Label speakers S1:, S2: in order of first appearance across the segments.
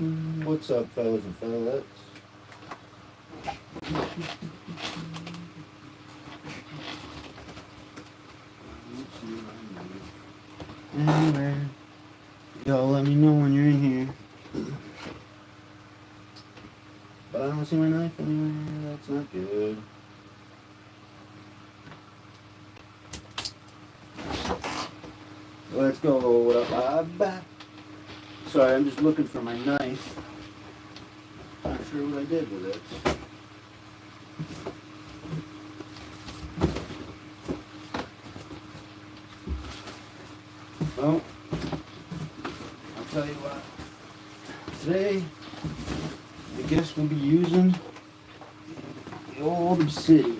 S1: What's up, fellas and fellas? Anywhere. Y'all let me know when you're in here. But I don't see my knife anywhere. That's not good. Let's go. What up, Bob? Sorry, I'm just looking for my knife. Not sure what I did with it. Well, I'll tell you what. Today, I guess we'll be using the old Obsidian.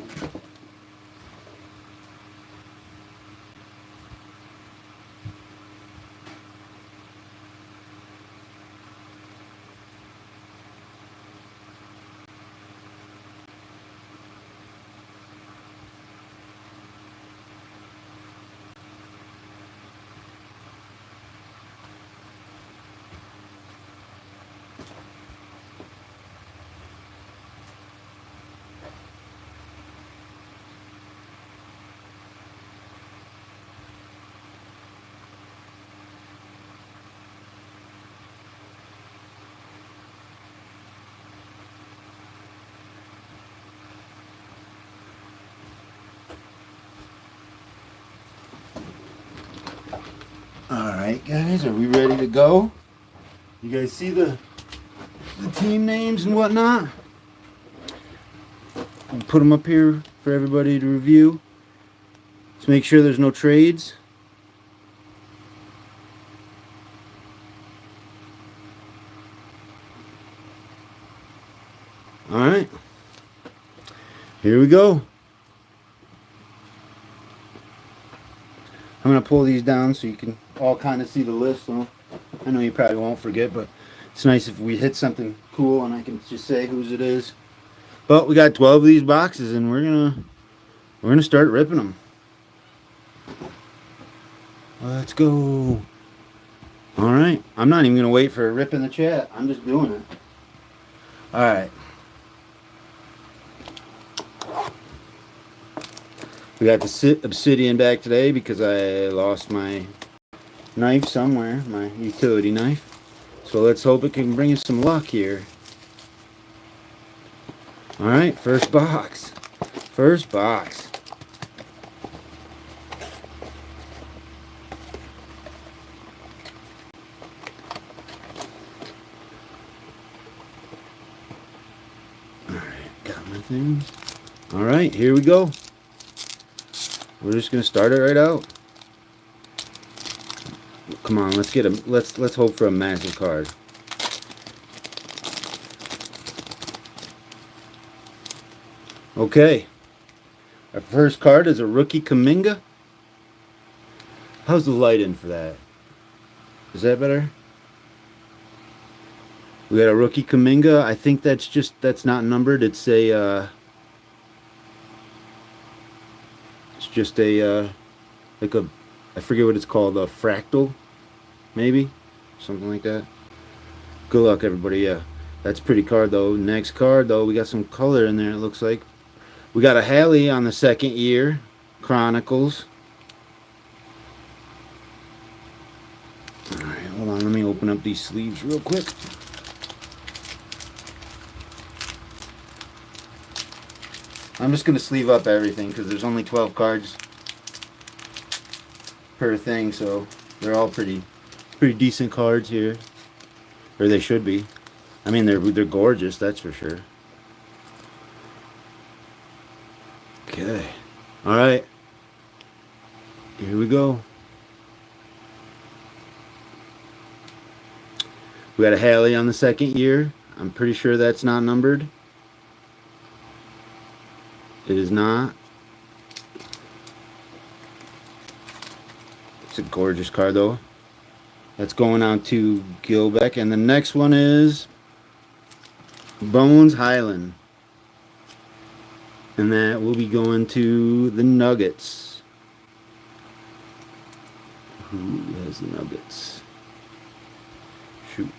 S1: Alright guys, are we ready to go? You guys see the team names and whatnot? I'll put them up here for everybody to review. Let's make sure there's no trades. Alright. Here we go. I'm going to pull these down so you can all kind of see the list. So I know you probably won't forget, but it's nice if we hit something cool and I can just say whose it is. But we got 12 of these boxes and we're gonna start ripping them. Let's go. All right. I'm not even going to wait for a rip in the chat. I'm just doing it. All right. We got the Obsidian back today because I lost my knife somewhere, my utility knife. So let's hope it can bring us some luck here. All right, first box. First box. All right, got my thing. All right, here we go. We're just gonna start it right out. Come on, let's get a let's hope for a magic card. Okay. Our first card is a rookie Kuminga. How's the light in for that? Is that better? We got a rookie Kuminga. I think that's not numbered. It's a it's just a like a, I forget what it's called, a fractal, maybe, something like that. Good luck, everybody. Yeah, that's a pretty card though. Next card though, we got some color in there. It looks like we got a Hallie on the second year, Chronicles. All right, hold on. Let me open up these sleeves real quick. I'm just gonna sleeve up everything because there's only 12 cards per thing, so they're all pretty decent cards here, or they should be. I mean, they're gorgeous, that's for sure. Okay, all right, here we go. We got a Hallie on the second year. I'm pretty sure that's not numbered. It is not. It's a gorgeous card though. That's going out to Gilbeck. And the next one is Bones Highland. And that will be going to the Nuggets. Who has the Nuggets? Shoot.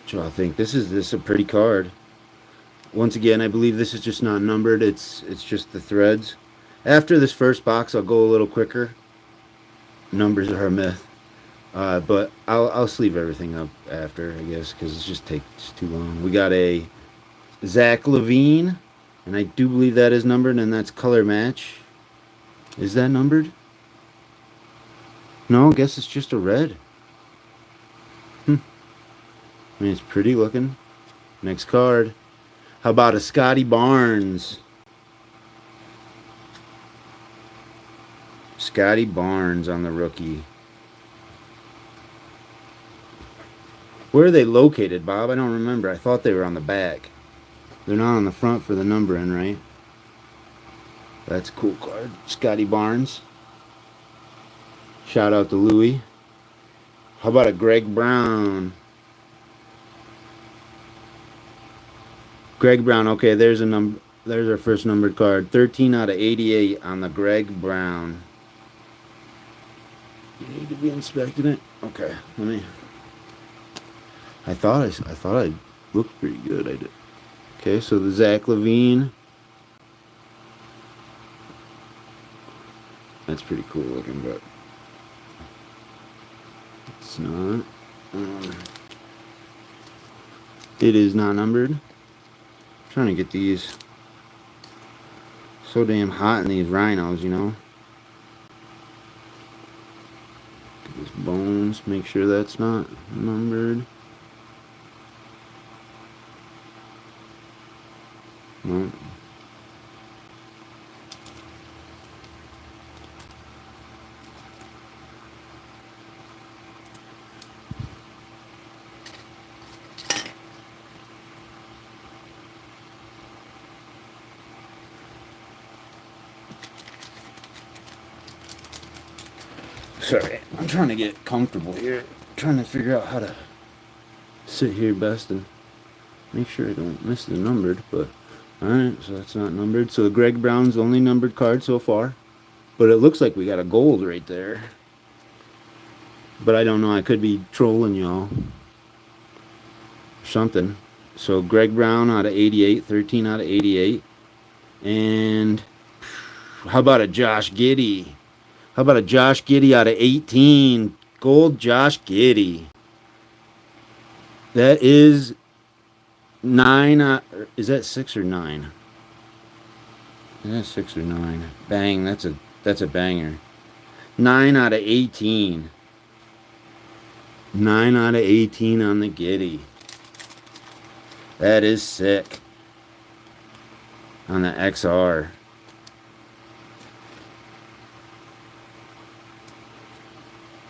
S1: So I think this is a pretty card. Once again, I believe this is just not numbered. It's just the threads. After this first box, I'll go a little quicker. Numbers are a myth. But I'll sleeve everything up after, I guess, because it just takes too long. We got a Zach Levine, and I do believe that is numbered, and that's color match. Is that numbered? No, I guess it's just a red. I mean, it's pretty looking. Next card. How about a Scotty Barnes? Scotty Barnes on the rookie. Where are they located, Bob? I don't remember. I thought they were on the back. They're not on the front for the numbering, right? That's a cool card. Scotty Barnes. Shout out to Louie. How about a Greg Brown? Greg Brown. Okay, there's a number. There's our first numbered card. 13 out of 88 on the Greg Brown. You need to be inspecting it. Okay, let me. I thought I looked pretty good. I did. Okay, so the Zach Levine. That's pretty cool looking, but it's not. It is not numbered. I'm trying to get these. So damn hot in these rhinos, you know. Get these bones. Make sure that's not numbered. No. Sorry, I'm trying to get comfortable here. Trying to figure out how to sit here best and make sure I don't miss the numbered, but alright, so that's not numbered. So Greg Brown's the only numbered card so far. But it looks like we got a gold right there. But I don't know, I could be trolling y'all. Something. So Greg Brown out of 88, 13 out of 88. And how about a Josh Giddey? How about a Josh Giddey out of 18? Gold Josh Giddey. That is 9. Is that 6 or 9? Is that 6 or 9? Bang, that's a banger. 9 out of 18. 9 out of 18 on the Giddey. That is sick. On the XR.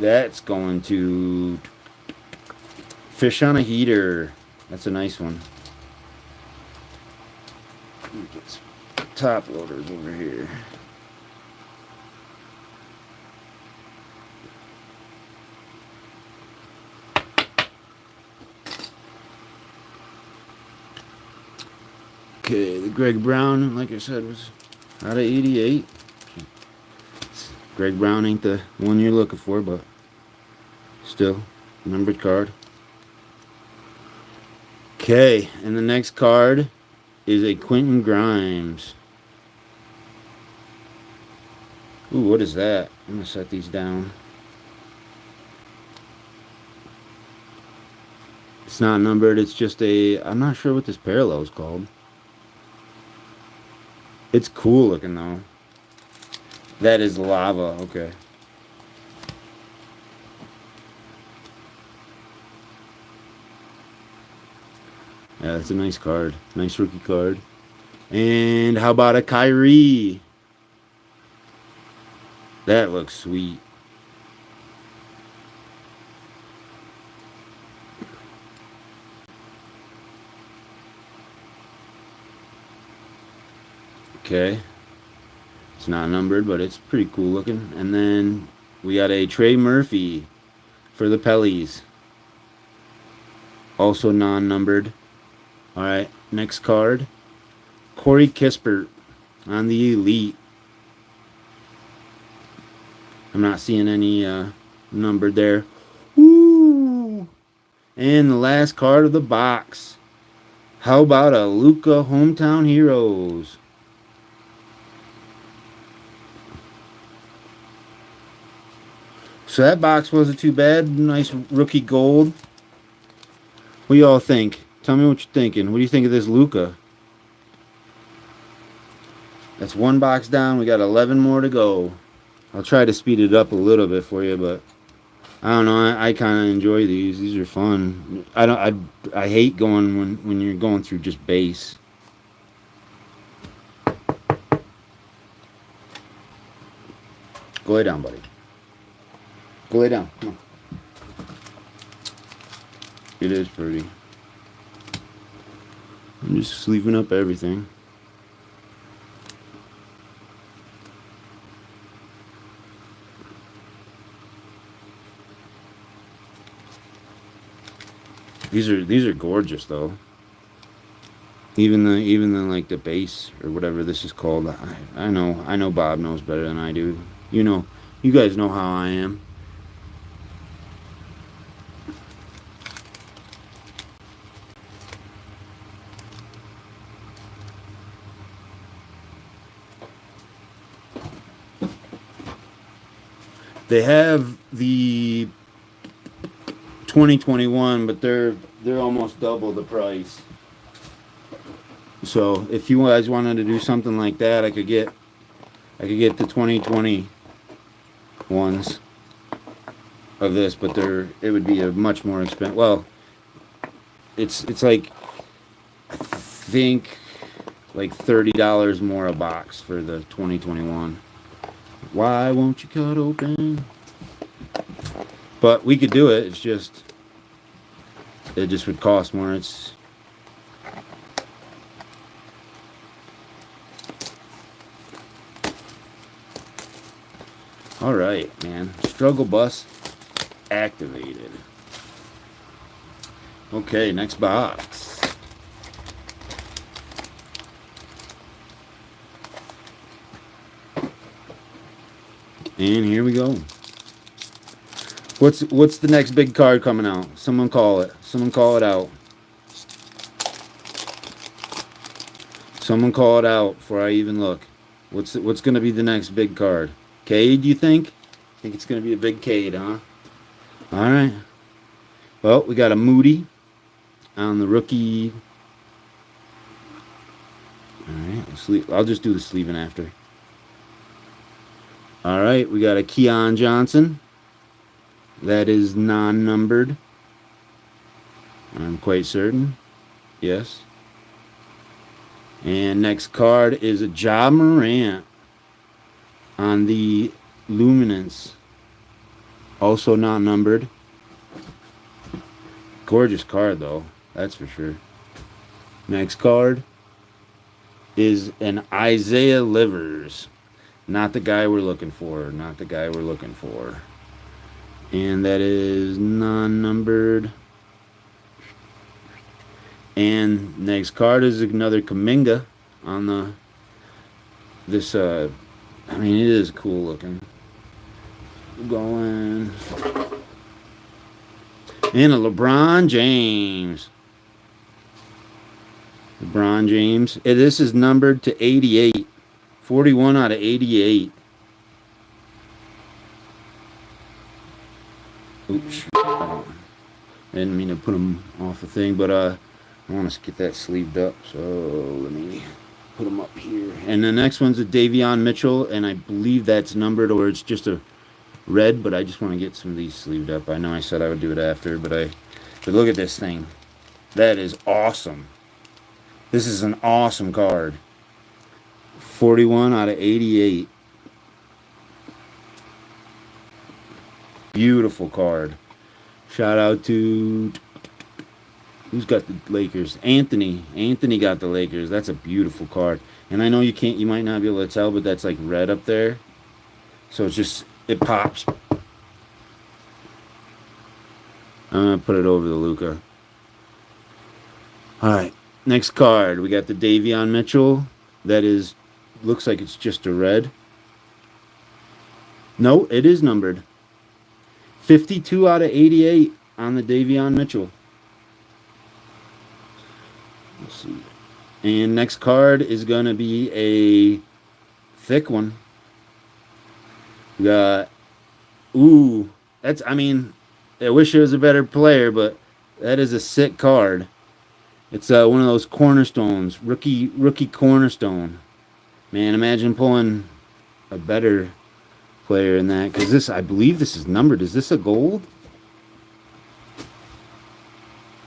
S1: That's going to Fish on a Heater. That's a nice one. Get some top loaders over here. Okay, the Greg Brown, like I said, was out of 88. Greg Brown ain't the one you're looking for, but still, numbered card. Okay, and the next card is a Quentin Grimes. Ooh, what is that? I'm going to set these down. It's not numbered, it's just a... I'm not sure what this parallel is called. It's cool looking, though. That is lava, okay. Yeah, that's a nice card. Nice rookie card. And how about a Kyrie? That looks sweet. Okay. It's not numbered, but it's pretty cool looking. And then we got a Trey Murphy for the Pellies. Also non-numbered. Alright, next card. Corey Kispert on the Elite. I'm not seeing any numbered there. Woo! And the last card of the box. How about a Luka Hometown Heroes? So that box wasn't too bad. Nice rookie gold. What do y'all think? Tell me what you're thinking. What do you think of this Luka? That's one box down. We got 11 more to go. I'll try to speed it up a little bit for you, but I don't know. I kind of enjoy these. These are fun. I hate going when you're going through just base. Go lay down, buddy. Go lay down. Come on. It is pretty. I'm just sleeving up everything. These are gorgeous though. Even the like the base or whatever this is called. I know Bob knows better than I do. You guys know how I am. They have the 2021, but they're almost double the price. So if you guys wanted to do something like that, I could get the 2020 ones of this, but it would be a much more expensive. Well, it's like I think like $30 more a box for the 2021. Why won't you cut open? But we could do it. It just would cost more. All right, man. Struggle bus activated. Okay, next box. And here we go. What's the next big card coming out? Someone call it. Someone call it out. Someone call it out before I even look. What's going to be the next big card? Cade, you think? Think it's going to be a big Cade, huh? All right. Well, we got a Moody on the rookie. All right. I'll just do the sleeving after. All right. We got a Keon Johnson. That is non-numbered. I'm quite certain. Yes. And next card is a Ja Morant on the Luminance. Also not numbered. Gorgeous card though. That's for sure. Next card is an Isaiah Livers. Not the guy we're looking for. Not the guy we're looking for. And that is non-numbered. And next card is another Kuminga on this. I mean, it is cool looking. Going. And a LeBron James. LeBron James. This is numbered to 88. 41 out of 88. Oops. I didn't mean to put them off the thing, but I want to get that sleeved up. So let me put them up here. And the next one's a Davion Mitchell, and I believe that's numbered or it's just a red, but I just want to get some of these sleeved up. I know I said I would do it after, but look at this thing. That is awesome. This is an awesome card. 41 out of 88. Beautiful card. Shout out to who's got the Lakers? Anthony. Anthony got the Lakers. That's a beautiful card. And I know you might not be able to tell, but that's like red up there. So it pops. I'm gonna put it over the Luka. Alright. Next card. We got the Davion Mitchell. That looks like it's just a red. No, it is numbered. 52 out of 88 on the Davion Mitchell. Let's see. And next card is going to be a thick one. We got, ooh, that's, I mean, I wish it was a better player, but that is a sick card. It's one of those cornerstones, rookie cornerstone. Man, imagine pulling a better player in that, because this, I believe this is numbered. Is this a gold?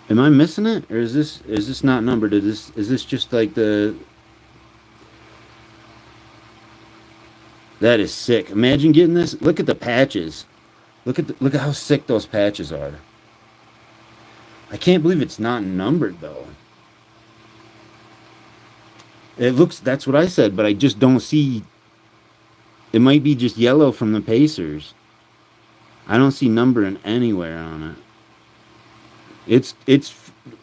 S1: Am I missing it, or is this not numbered? Is this just like the? That is sick. Imagine getting this. Look at the patches. Look at how sick those patches are. I can't believe it's not numbered though. It looks. That's what I said, but I just don't see. It might be just yellow from the Pacers. I don't see numbering anywhere on it. It's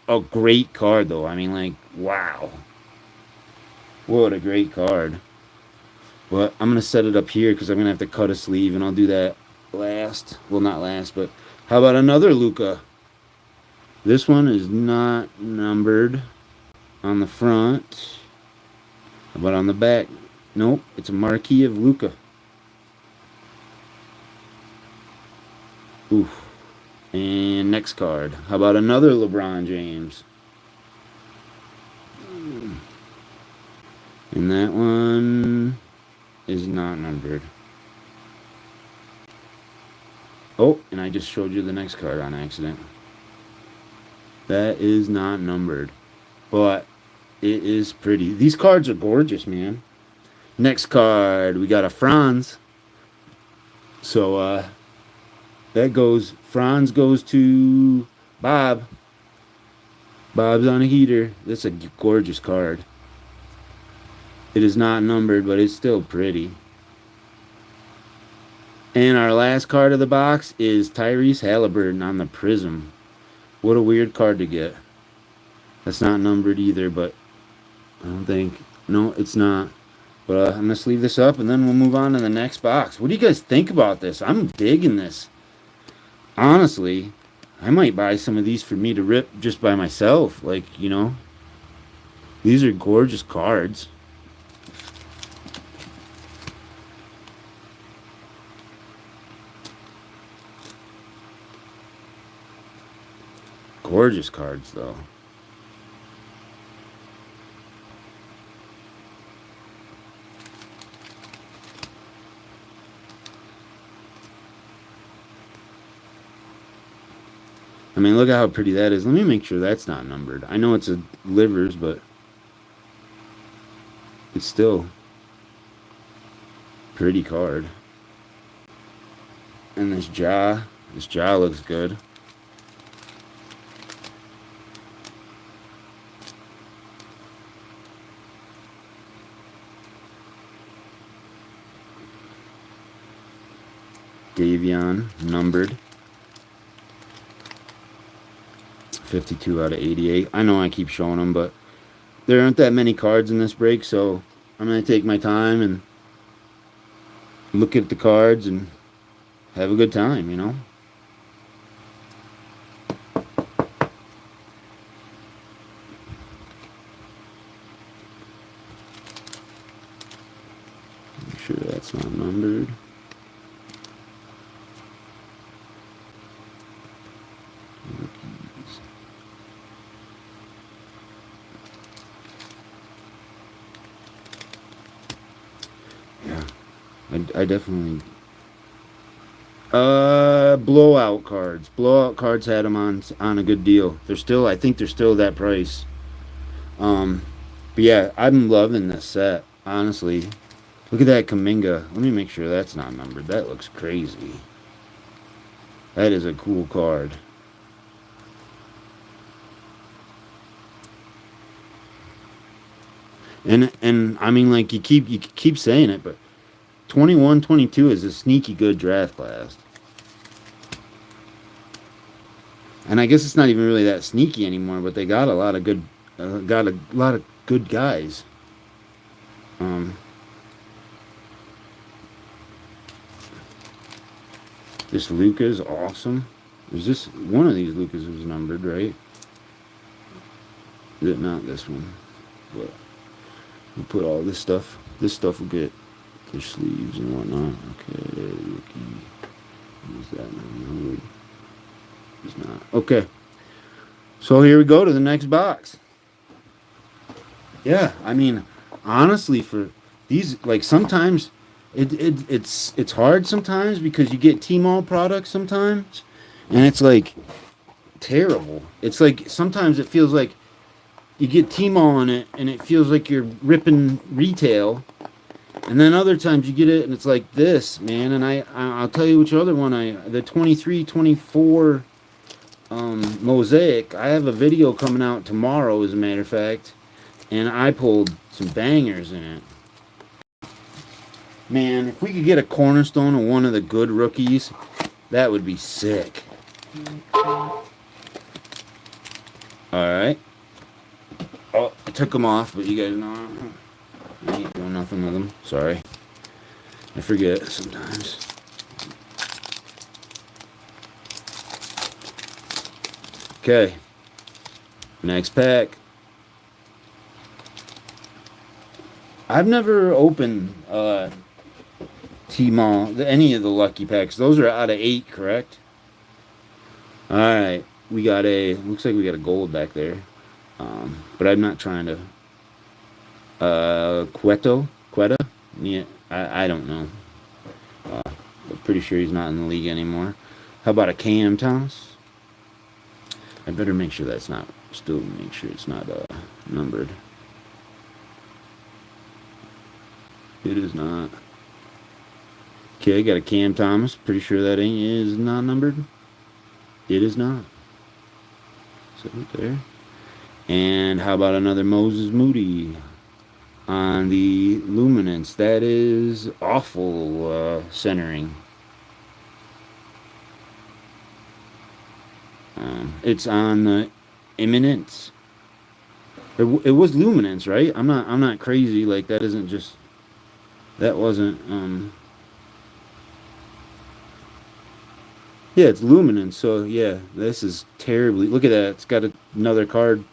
S1: a great card though. I mean, like, wow, what a great card. But I'm gonna set it up here because I'm gonna have to cut a sleeve, and I'll do that last. Well, not last, but how about another Luka? This one is not numbered on the front. How about on the back? Nope, it's a marquee of Luka. Oof. And next card. How about another LeBron James? And that one is not numbered. Oh, and I just showed you the next card on accident. That is not numbered, but it is pretty. These cards are gorgeous, man. Next card, we got a Franz. So, Franz goes to Bob. Bob's on a heater. That's a gorgeous card. It is not numbered, but it's still pretty. And our last card of the box is Tyrese Halliburton on the Prism. What a weird card to get. That's not numbered either, but I don't think. No, it's not. But I'm going to sleeve this up, and then we'll move on to the next box. What do you guys think about this? I'm digging this. Honestly, I might buy some of these for me to rip just by myself. Like, you know, these are gorgeous cards. Gorgeous cards, though. I mean, look at how pretty that is. Let me make sure that's not numbered. I know it's a Livers, but it's still a pretty card. And this jaw looks good. Davion, numbered. 52 out of 88. I know I keep showing them, but there aren't that many cards in this break, so I'm going to take my time and look at the cards and have a good time, you know? Make sure that's not numbered. I definitely blowout cards. Blowout cards had them on a good deal. They're still, I think they're still that price. But yeah, I'm loving this set, honestly. Look at that Kuminga. Let me make sure that's not numbered. That looks crazy. That is a cool card. And I mean, like, you keep saying it, but 21-22 is a sneaky good draft class. And I guess it's not even really that sneaky anymore, but they got a lot of good guys. This Luka is awesome. There's this one of these Lukas was numbered, right? Not this one. But we'll put all this stuff. This stuff will get their sleeves and whatnot. Okay, rookie. Is that numbered? It's not. Okay. So here we go to the next box. Yeah, I mean, honestly, for these, like sometimes it's hard sometimes because you get T-Mall products sometimes, and it's like terrible. It's like sometimes it feels like you get T-Mall in it, and it feels like you're ripping retail, and then other times you get it, and it's like this, man. And I'll tell you which other one the 23-24 Mosaic. I have a video coming out tomorrow, as a matter of fact, and I pulled some bangers in it. Man, if we could get a cornerstone of one of the good rookies, that would be sick. Alright. Oh, I took them off, but you guys know I ain't doing nothing with them. Sorry. I forget sometimes. Okay. Next pack. I've never opened T-Mall, any of the lucky packs. Those are out of 8, correct? Alright. We got looks like we got a gold back there. But I'm not trying to. Quetta? Yeah, I don't know. I'm pretty sure he's not in the league anymore. How about a Cam Thomas? I better make sure that's not, still make sure it's not numbered. It is not. Okay, got a Cam Thomas. Pretty sure that is not numbered. It is not. So right there. And how about another Moses Moody on the Luminance? That is awful centering. It's on the Imminence. It was Luminance, right? I'm not crazy. Like that isn't just. That wasn't. Yeah, it's Luminance. So yeah, this is terribly. Look at that. It's got another card.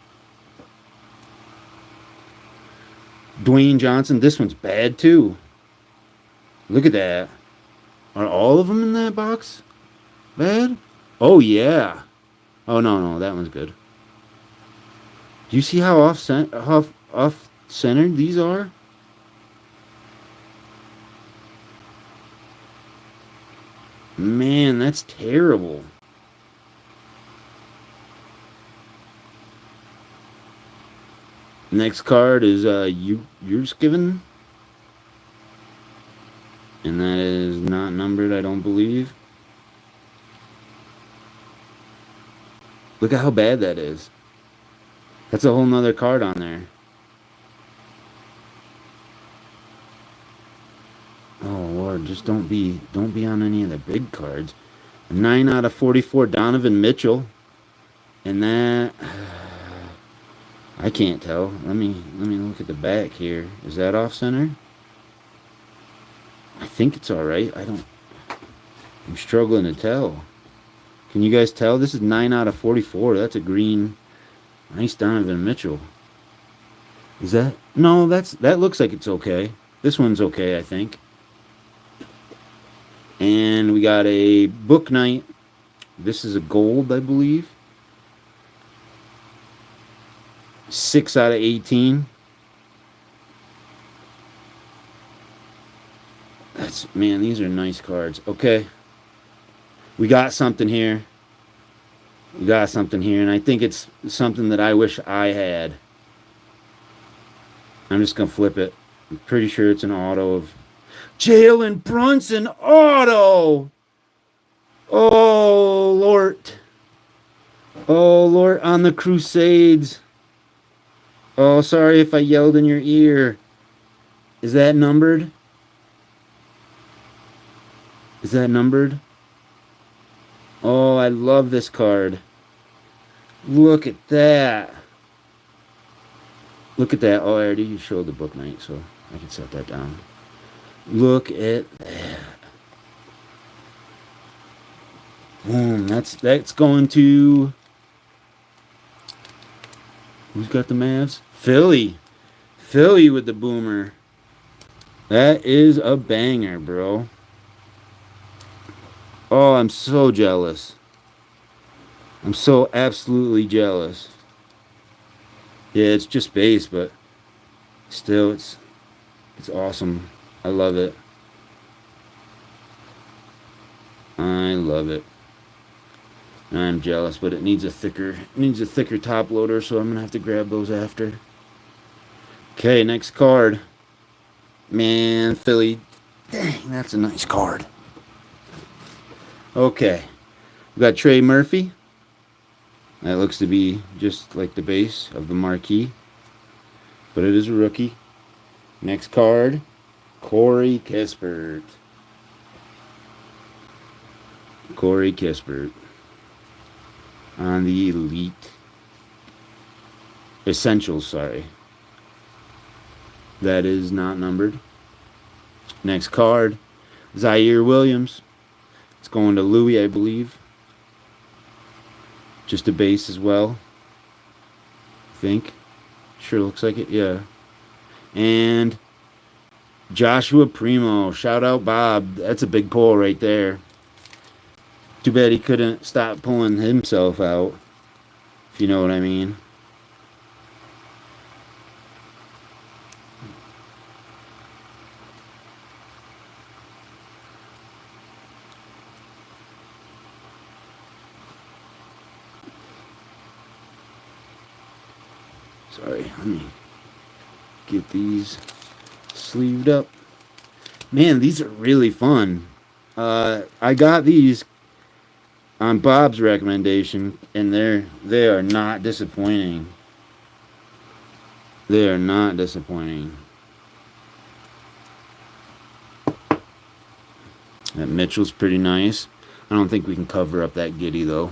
S1: Dwayne Johnson. This one's bad too. Look at that. Are all of them in that box bad? Oh yeah. Oh no, that one's good. Do you see how off centered these are? Man, that's terrible. Next card is yours given. And that is not numbered, I don't believe. Look at how bad that is. That's a whole nother card on there. Oh Lord, just don't be on any of the big cards. 9 out of 44 Donovan Mitchell. And that I can't tell. Let me look at the back here. Is that off center? I think it's alright. I'm struggling to tell. Can you guys tell? This is 9 out of 44. That's a green. Nice Donovan Mitchell. Is that? No, that looks like it's okay. This one's okay, I think. And we got a Book Night. This is a gold, I believe. 6 out of 18. Man, these are nice cards. Okay. We got something here. And I think it's something that I wish I had. I'm just going to flip it. I'm pretty sure it's an auto of Jalen Brunson auto. Oh, Lord. Oh, Lord, on the Crusades. Oh, sorry if I yelled in your ear. Is that numbered? Is that numbered? Oh, I love this card. Look at that. Look at that. Oh, I already showed the Book Night, so I can set that down. Look at that. Boom. That's going to Who's got the Mavs? Philly. Philly with the boomer. That is a banger, bro. Oh, I'm so jealous. I'm so absolutely jealous. Yeah, it's just base, but still, it's awesome. I love it. I love it. I'm jealous, but it needs a thicker top loader, so I'm gonna have to grab those after. Okay, next card. Man, Philly. Dang, that's a nice card. Okay. We got Trey Murphy. That looks to be just like the base of the marquee. But it is a rookie. Next card. Corey Kispert. Corey Kispert. On the Elite. Essentials, sorry. That is not numbered. Next card. Zaire Williams. It's going to Louis, I believe. Just a base as well. I think. Sure looks like it, yeah. And Joshua Primo. Shout out Bob. That's a big pull right there. Too bad he couldn't stop pulling himself out. If you know what I mean. Sorry, let me get these sleeved up. Man, these are really fun. I got these on Bob's recommendation, and they are not disappointing. They are not disappointing. That Mitchell's pretty nice. I don't think we can cover up that Giddy, though.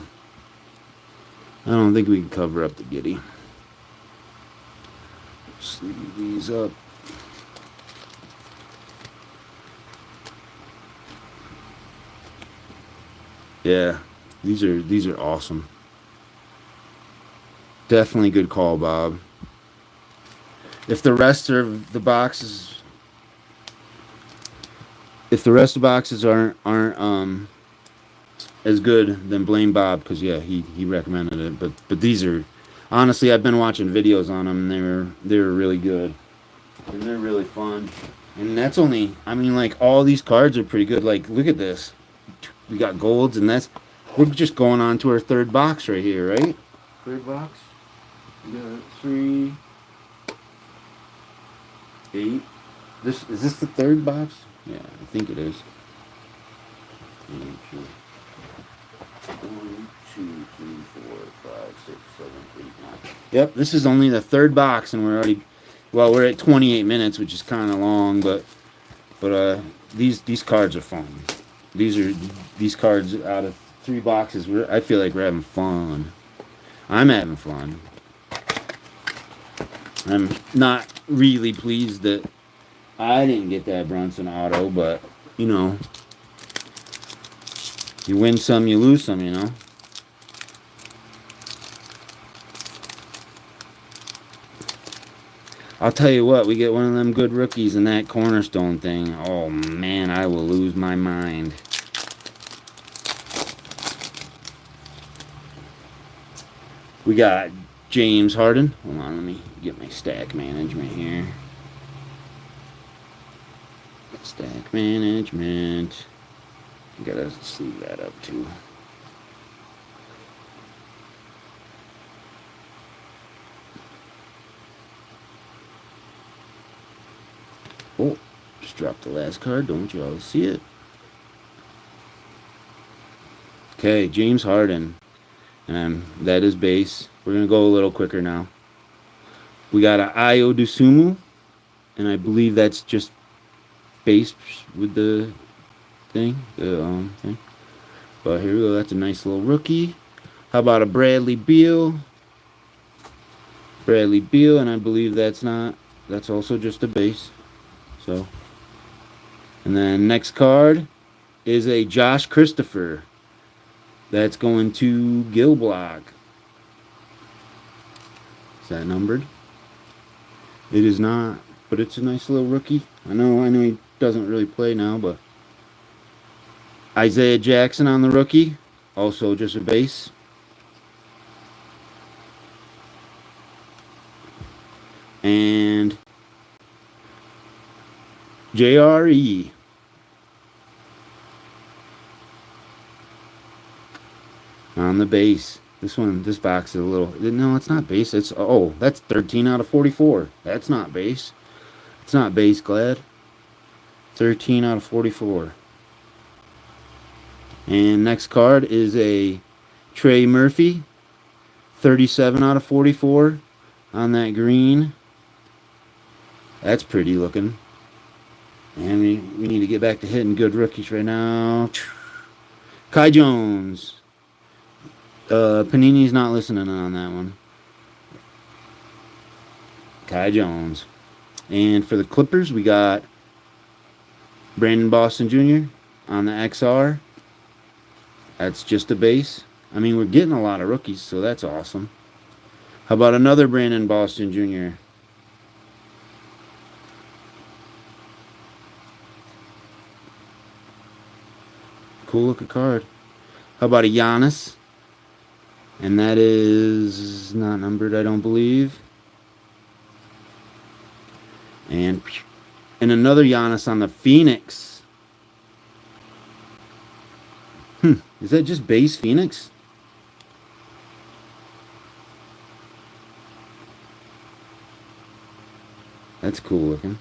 S1: I don't think we can cover up the Giddy. Sleeve these up. Yeah, these are awesome. Definitely good call, Bob. If the rest of the boxes aren't as good, then blame Bob, because yeah, he recommended it. But these are, honestly, I've been watching videos on them, and they were really good, and they're really fun. And that's only, I mean, like, all these cards are pretty good. Like, look at this. We got golds, and we're just going on to our third box right here, right? Third box. We got 3, 8. Is this the third box? Yeah, I think it is. 1, 2, 3, 4, 5, 6, 7, 8, 9. Yep, this is only the third box, and we're at 28 minutes, which is kind of long, but these cards are fun. These cards out of 3 boxes. I feel like we're having fun. I'm having fun. I'm not really pleased that I didn't get that Brunson auto, but you know, you win some, you lose some, you know. I'll tell you what, we get one of them good rookies in that cornerstone thing. Oh man, I will lose my mind. We got James Harden. Hold on, let me get my stack management here. Stack management. Gotta sleeve that up too. Oh, just dropped the last card. Don't you all see it? Okay, James Harden. That is base. We're going to go a little quicker now. We got an Ayo Dosunmu, and I believe that's just base with the thing. Thing. But here we go. That's a nice little rookie. How about a Bradley Beal? Bradley Beal, and I believe that's also just a base. So, and then next card is a Josh Christopher. That's going to Gilblock. Is that numbered? It is not, but it's a nice little rookie. I know he doesn't really play now, but Isaiah Jackson on the rookie, also just a base. And JRE. On the base. This box is a little, no, it's not base. It's, oh, that's 13 out of 44. That's not base. It's not base, Glad. 13 out of 44. And next card is a Trey Murphy. 37 out of 44 on that green. That's pretty looking. And we need to get back to hitting good rookies right now. Kai Jones. Panini's not listening on that one. Kai Jones. And for the Clippers, we got Brandon Boston Jr. on the XR. That's just a base. I mean, we're getting a lot of rookies, so that's awesome. How about another Brandon Boston Jr.? Cool looking card. How about a Giannis? And that is not numbered, I don't believe. And another Giannis on the Phoenix. Is that just base Phoenix? That's cool looking.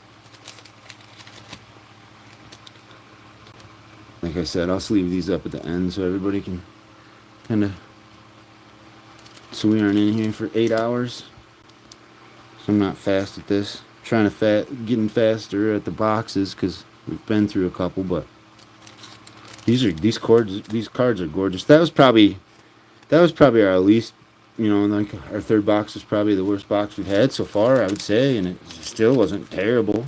S1: Like I said, I'll sleeve these up at the end so everybody can kind of, so we aren't in here for 8 hours. So I'm not fast at this. I'm trying to getting faster at the boxes because we've been through a couple, but these cards are gorgeous. That was probably our least, like our third box was probably the worst box we've had so far, I would say, and it still wasn't terrible.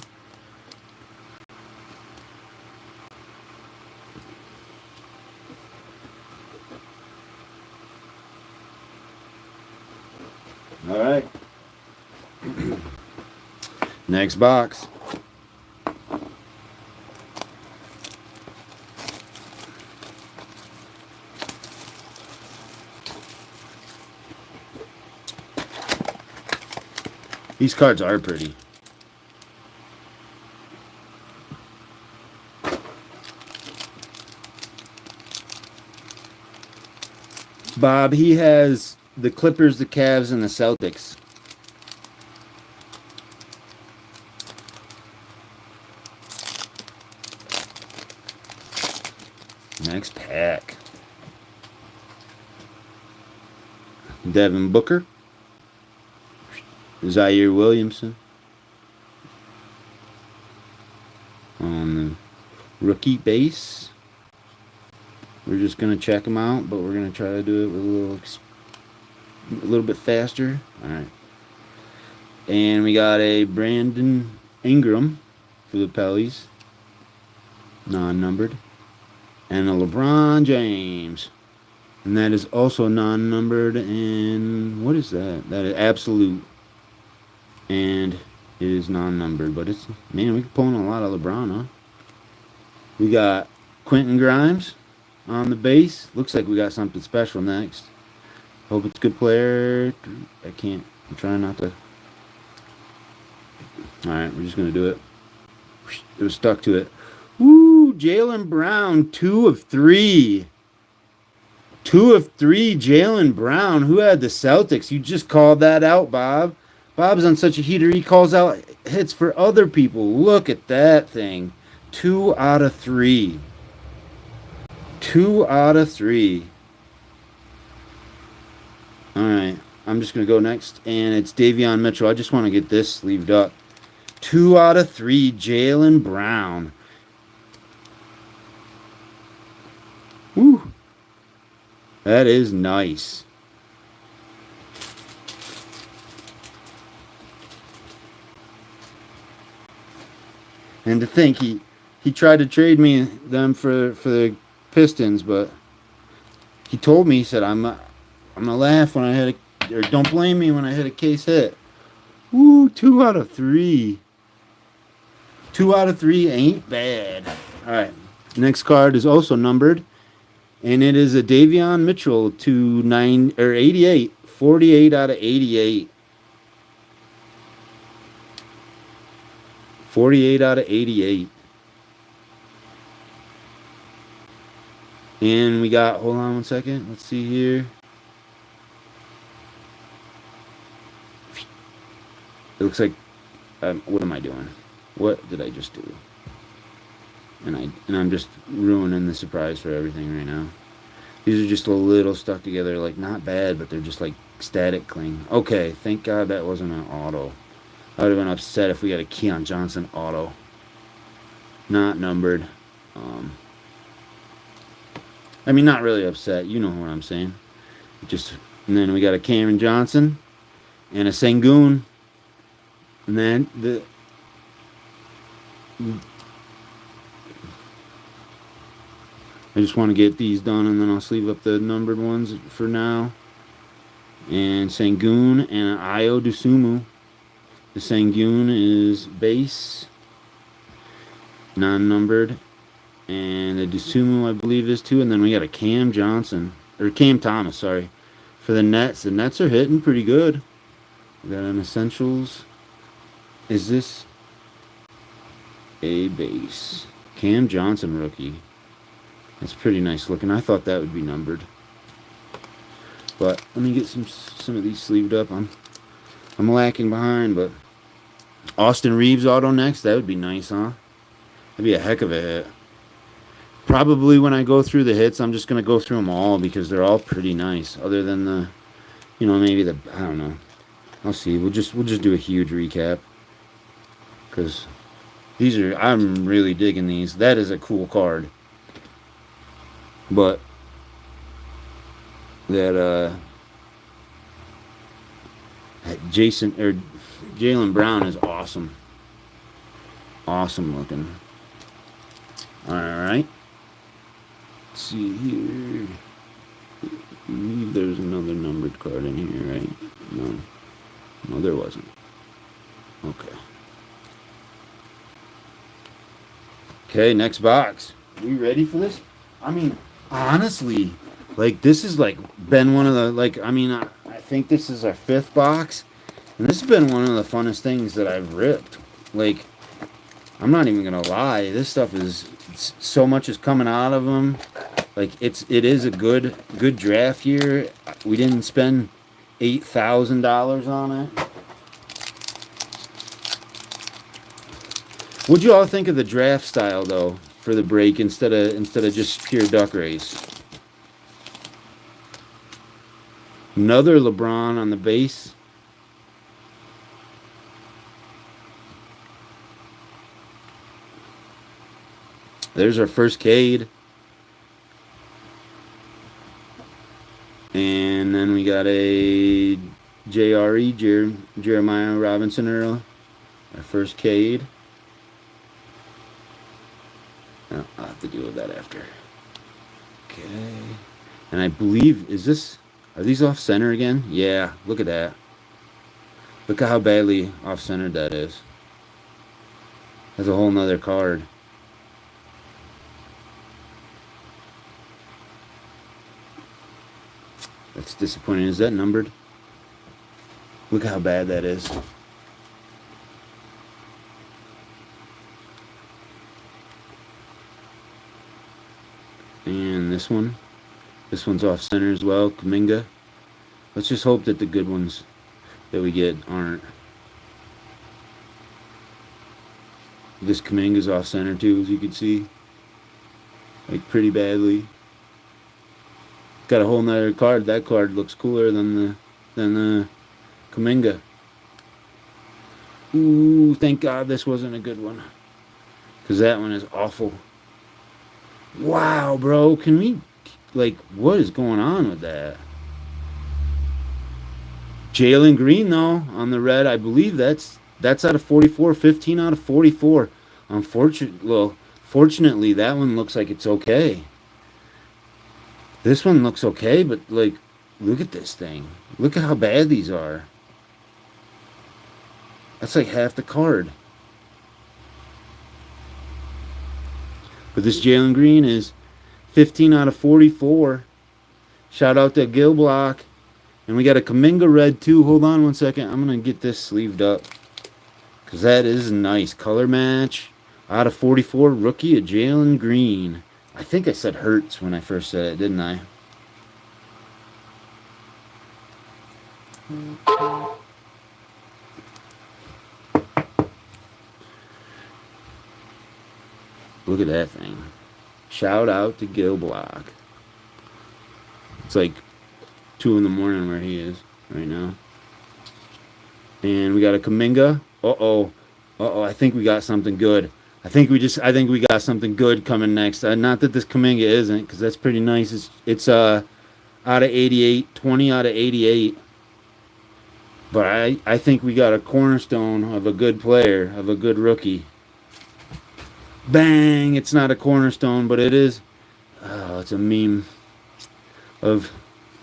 S1: All right. Next box. These cards are pretty. Bob, he has the Clippers, the Cavs, and the Celtics. Next pack. Devin Booker. Zaire Williamson. On the rookie base. We're just going to check them out, but we're going to try to do it with a little bit faster. All right. And we got a Brandon Ingram for the Pellies. Non-numbered. And a LeBron James. And that is also non-numbered. And what is that? That is absolute. And it is non-numbered. But it's, man, we can pull in a lot of LeBron, huh? We got Quentin Grimes on the base. Looks like we got something special next. Hope it's a good player. I'm trying not to. Alright, we're just going to do it. It was stuck to it. Woo! Jaylen Brown, 2 of 3. 2 of 3, Jaylen Brown. Who had the Celtics? You just called that out, Bob. Bob's on such a heater, he calls out hits for other people. Look at that thing. 2 out of 3. 2 out of 3. Alright, I'm just going to go next. And it's Davion Mitchell. I just want to get this sleeved up. 2 out of 3, Jaylen Brown. Woo. That is nice. And to think he tried to trade me them for the Pistons, but he told me, he said, I'm gonna laugh when I or don't blame me when I hit a case hit. Ooh, 2 out of 3. 2 out of 3 ain't bad. All right. Next card is also numbered, and it is a Davion Mitchell to 88. 48 out of 88. 48 out of 88. And we got, hold on one second. Let's see here. It looks like, what am I doing? What did I just do? And I'm just ruining the surprise for everything right now. These are just a little stuck together, like not bad, but they're just like static cling. Okay, thank God that wasn't an auto. I would have been upset if we had a Keon Johnson auto. Not numbered. I mean, not really upset. You know what I'm saying. And then we got a Cameron Johnson and a Sengun. And then I just want to get these done, and then I'll sleeve up the numbered ones for now. And Sengun and Ayo Dosunmu. The Sengun is base, non-numbered, and the Dosunmu I believe is too. And then we got a Cam Thomas, sorry, for the Nets. The Nets are hitting pretty good. We got an Essentials. Is this a base? Cam Johnson rookie. That's pretty nice looking. I thought that would be numbered, but let me get some of these sleeved up. I'm lacking behind, but Austin Reeves auto next. That would be nice, huh? That'd be a heck of a hit. Probably when I go through the hits, I'm just gonna go through them all because they're all pretty nice. Other than the, maybe I don't know. I'll see. We'll just do a huge recap because I'm really digging these. That is a cool card. But that Jaylen Brown is awesome. Awesome looking. Alright. Let's see here. I believe there's another numbered card in here, right? No, there wasn't. Okay. Okay, next box. Are you ready for this? I mean, honestly, like this has like been one of the I think this is our 5th box, and this has been one of the funnest things that I've ripped. Like, I'm not even gonna lie, this stuff is so much is coming out of them. Like it is a good draft year. We didn't spend $8,000 on it. What'd you all think of the draft style though for the break instead of just pure duck race? Another LeBron on the base. There's our first Cade. And then we got a JRE, Jeremiah Robinson Earl. Our first Cade. I'll have to deal with that after. Okay. And I believe, are these off center again? Yeah, look at that. Look at how badly off centered that is. That's a whole nother card. That's disappointing. Is that numbered? Look how bad that is. And this one's off center as well, Kuminga. Let's just hope that the good ones that we get aren't. This Kuminga's off center too, as you can see. Like pretty badly. Got a whole nother card. That card looks cooler than the Kuminga. Ooh, thank God this wasn't a good one. Because that one is awful. Wow, bro. Can we, what is going on with that? Jalen Green, though, on the red. I believe that's out of 44. 15 out of 44. Fortunately, that one looks like it's okay. This one looks okay, but, Look at this thing. Look at how bad these are. That's like half the card. But this Jalen Green is 15 out of 44. Shout out to Gil Block. And we got a Kuminga red too. Hold on one second. I'm going to get this sleeved up. Because that is nice. Color match. Out of 44. Rookie of Jalen Green. I think I said Hurts when I first said it, didn't I? Look at that thing. Shout out to Gil Block. It's like 2 in the morning where he is right now. And we got a Kuminga. Uh-oh. I think we got something good. I think we got something good coming next. Not that this Kuminga isn't, because that's pretty nice. It's out of 88, 20 out of 88. But I think we got a cornerstone of a good player, of a good rookie. Bang! It's not a cornerstone, but it is. Oh, it's a meme of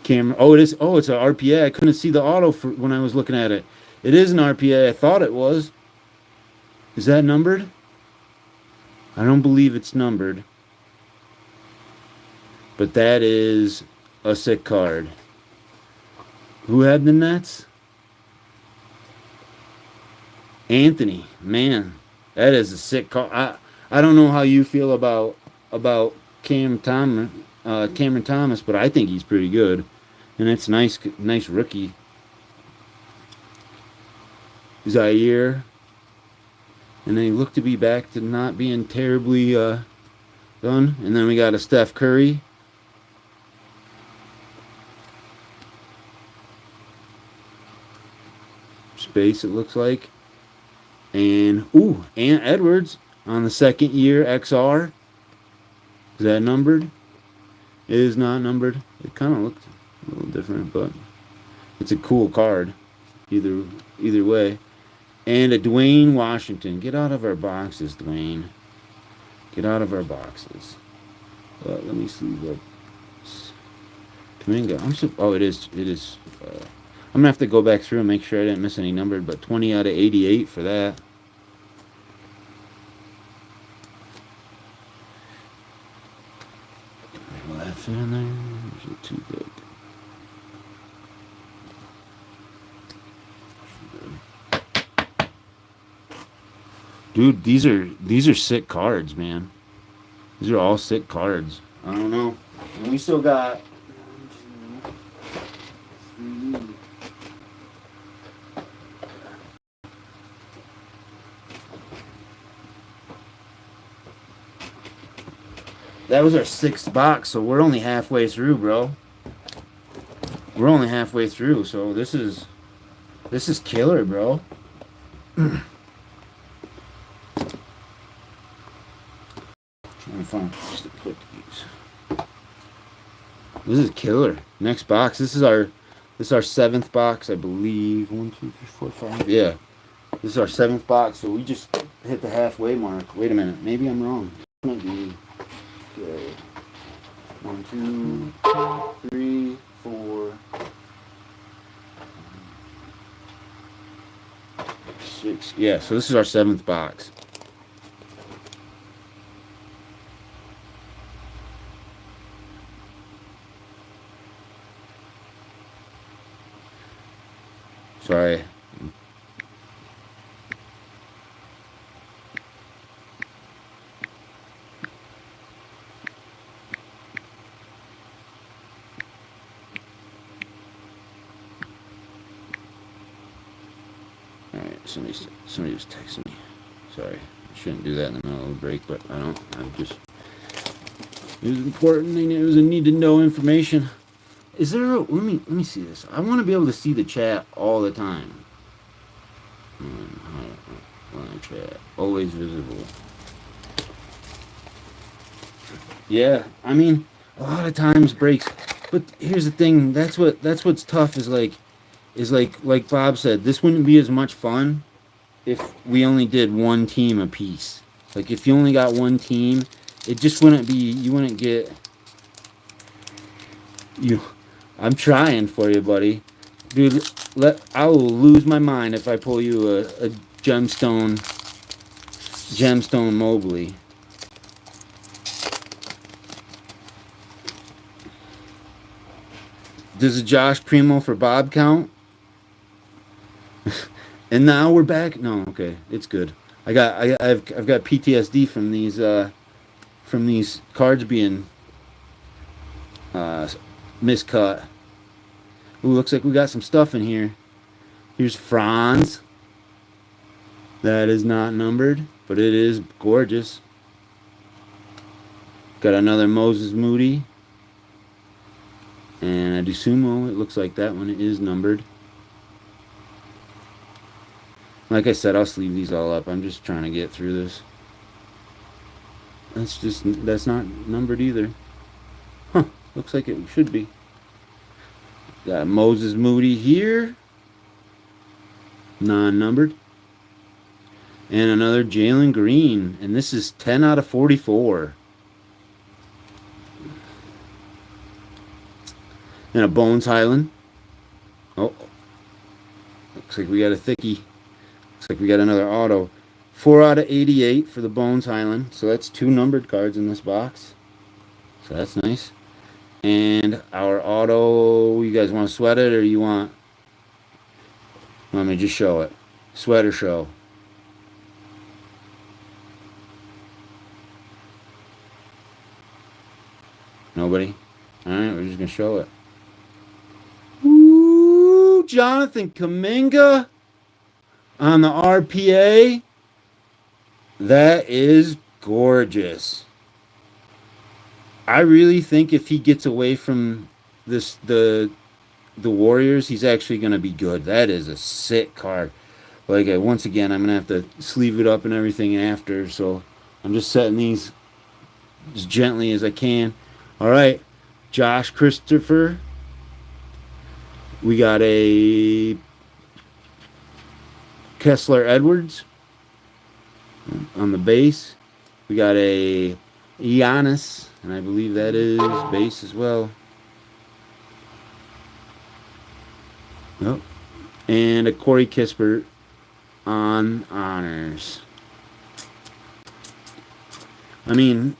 S1: Cameron. Oh, it is. Oh, it's an RPA. I couldn't see the auto when I was looking at it. It is an RPA. I thought it was. Is that numbered? I don't believe it's numbered. But that is a sick card. Who had the Nets? Anthony. Man, that is a sick card. I don't know how you feel about Cameron Thomas, but I think he's pretty good. And it's nice rookie. Zaire. And they look to be back to not being terribly done. And then we got a Steph Curry. Space, it looks like. And, Ant Edwards on the second year XR. Is that numbered? It is not numbered. It kind of looked a little different, but it's a cool card. Either way. And a Dwayne Washington. Get out of our boxes, Dwayne. Get out of our boxes. Let me sleeve up. Kuminga. Oh, it is. I'm going to have to go back through and make sure I didn't miss any numbered, but 20 out of 88 for that. Will that fit in there? Or is it too big? Dude, these are sick cards, man. These are all sick cards. I don't know. And we still got 1, 2, 3. That was our 6th box, so we're only halfway through, bro. We're only halfway through, so this is killer, bro. Trying to find a place to put these. This is killer. Next box. This is our 7th box, I believe. 1, 2, 3, 4, 5. Yeah. This is our 7th box, so we just hit the halfway mark. Wait a minute. Maybe I'm wrong. This might be. Okay. 1, 2, 3, 4, 6. Yeah, so this is our 7th box. Sorry. Alright, somebody was texting me. Sorry. I shouldn't do that in the middle of a break, but I don't. It was important. It was a need to know information. Is there a, let me see this. I want to be able to see the chat all the time. Chat always visible. Yeah, I mean, a lot of times breaks. But here's the thing. That's what's tough is like Bob said. This wouldn't be as much fun if we only did one team a piece. Like if you only got one team, it just wouldn't be. You wouldn't get. I'm trying for you, buddy. Dude, I will lose my mind if I pull you a gemstone Mobley. Does a Josh Primo for Bob count? And now we're back. No, okay, it's good. I've got PTSD from these cards being miscut. Ooh, looks like we got some stuff in here. Here's Franz. That is not numbered, but it is gorgeous. Got another Moses Moody. And a DeSumo. It looks like that one is numbered. Like I said, I'll sleeve these all up. I'm just trying to get through this. That's not numbered either. Huh. Looks like it should be. Got a Moses Moody here. Non-numbered. And another Jalen Green. And this is 10 out of 44. And a Bones Highland. Oh. Looks like we got a thickie. Looks like we got another auto. 4 out of 88 for the Bones Highland. So that's 2 numbered cards in this box. So that's nice. And our auto, you guys want to sweat it or you want me to just show it? Sweat or show? Nobody? Alright, we're just going to show it. Ooh, Jonathan Kuminga on the RPA. That is gorgeous. I really think if he gets away from the Warriors, he's actually going to be good. That is a sick card. Like, once again, I'm going to have to sleeve it up and everything after, so I'm just setting these as gently as I can. All right, Josh Christopher. We got a Kessler Edwards on the base. We got a Giannis, and I believe that is base as well. Nope. And a Corey Kispert on honors. I mean,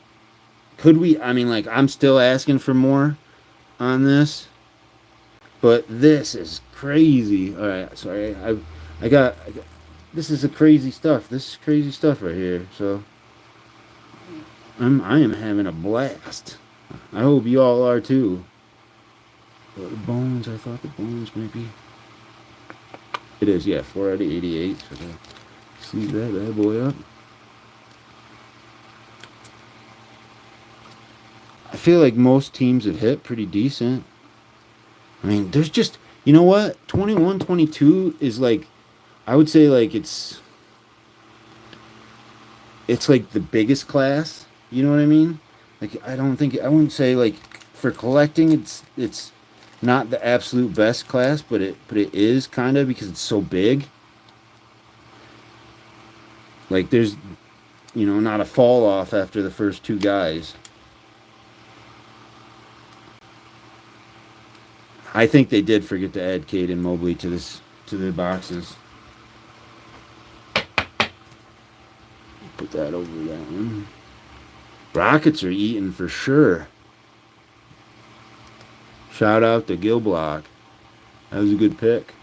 S1: could we? I mean, like, I'm still asking for more on this, but this is crazy. All right, sorry, I got this is a crazy stuff. This is crazy stuff right here. So I am having a blast. I hope you all are too. But the Bones, I thought the Bones might be. It is, yeah, 4 out of 88. So sleeve that bad boy up. I feel like most teams have hit pretty decent. I mean, there's just, you know what? 21, 22 is like, I would say like it's like the biggest class. You know what I mean? Like, I wouldn't say like for collecting it's not the absolute best class, but it is kind of because it's so big. Like, there's, not a fall off after the first 2 guys. I think they did forget to add Caden Mobley to the boxes. Put that over that one. Rockets are eating for sure. Shout out to Gilblock. That was a good pick.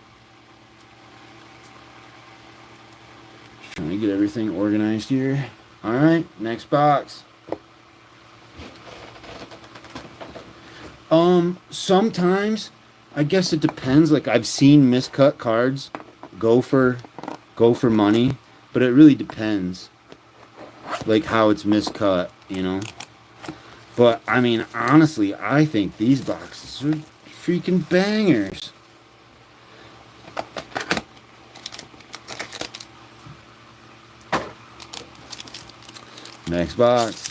S1: Just trying to get everything organized here. Alright, next box. Sometimes, I guess it depends. Like, I've seen miscut cards go for money, but it really depends. Like, how it's miscut, But, I mean, honestly, I think these boxes are freaking bangers. Next box.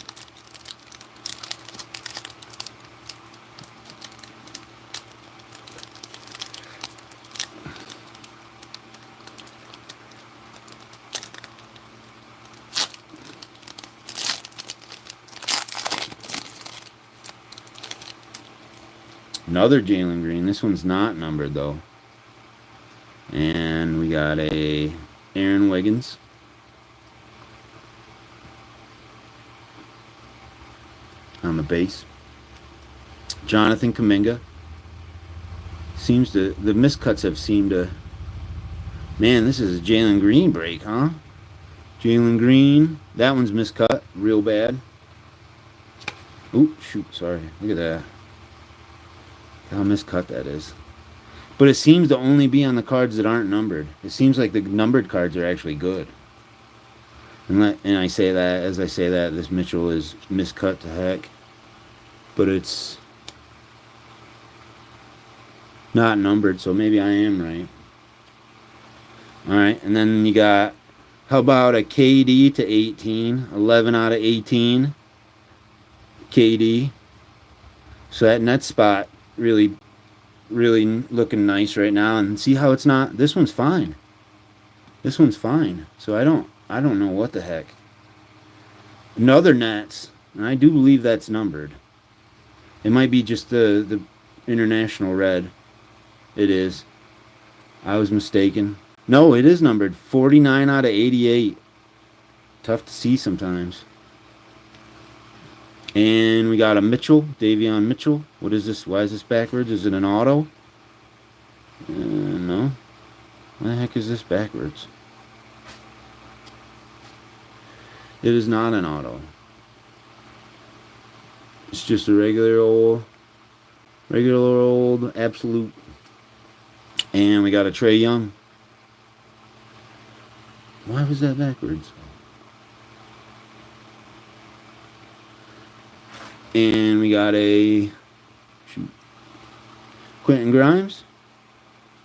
S1: Another Jalen Green. This one's not numbered though. And we got a Aaron Wiggins. On the base. Jonathan Kuminga. The miscuts have seemed to. Man, this is a Jalen Green break, huh? Jalen Green. That one's miscut real bad. Ooh, shoot, sorry. Look at that. How miscut that is. But it seems to only be on the cards that aren't numbered. It seems like the numbered cards are actually good. And I say that, as I say that, this Mitchell is miscut to heck. But it's not numbered, so maybe I am right. Alright, and then you got, how about a KD to 18? 11 out of 18. KD. So that net spot really looking nice right now. And see how it's not, this one's fine. This one's fine. So I don't know what the heck. Another Nets, and I do believe that's numbered. It might be just the international red. It is. I was mistaken. No, it is numbered. 49 out of 88. Tough to see sometimes. And we got a Mitchell, Davion Mitchell. What is this? Why is this backwards? Is it an auto? No. Why the heck is this backwards? It is not an auto. It's just a regular old absolute. And we got a Trae Young. Why was that backwards? And we got a Quentin Grimes,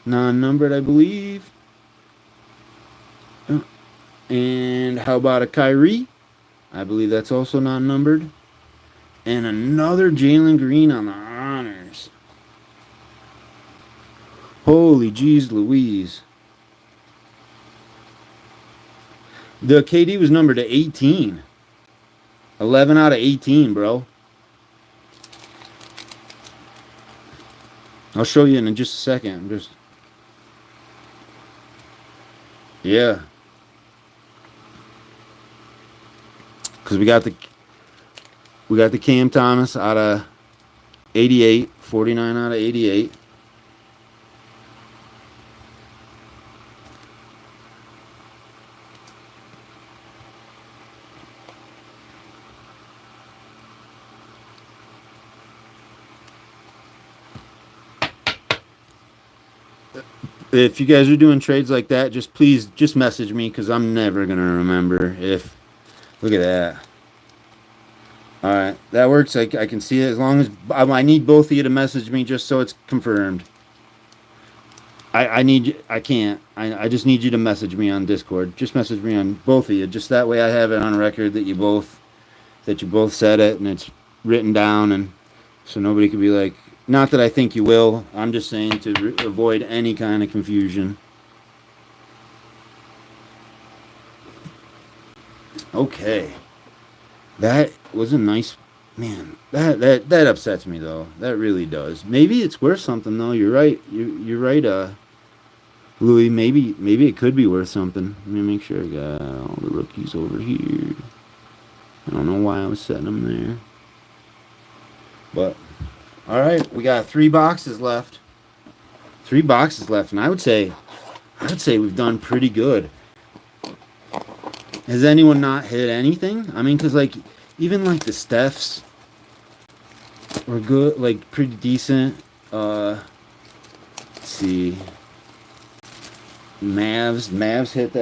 S1: non-numbered, I believe. And how about a Kyrie? I believe that's also non-numbered. And another Jalen Green on the honors. Holy jeez Louise. The KD was numbered to 18. 11 out of 18, bro. I'll show you in just a second. Yeah. Because we got the Cam Thomas out of 88, 49 out of 88. If you guys are doing trades like that, please message me, because I'm never going to remember if... Look at that. Alright, that works. I can see it. As long as... I need both of you to message me just so it's confirmed. I just need you to message me on Discord. Just message me on both of you. Just that way I have it on record that you both said it and it's written down, and so nobody could be like... Not that I think you will. I'm just saying to avoid any kind of confusion. Okay. That was a nice... Man, that upsets me, though. That really does. Maybe it's worth something, though. You're right. You're right, Louis. Maybe it could be worth something. Let me make sure I got all the rookies over here. I don't know why I was setting them there. But... All right, we got 3 boxes left. 3 boxes left, and I would say we've done pretty good. Has anyone not hit anything? I mean, because even the Stephs were good, pretty decent. Let's see. Mavs hit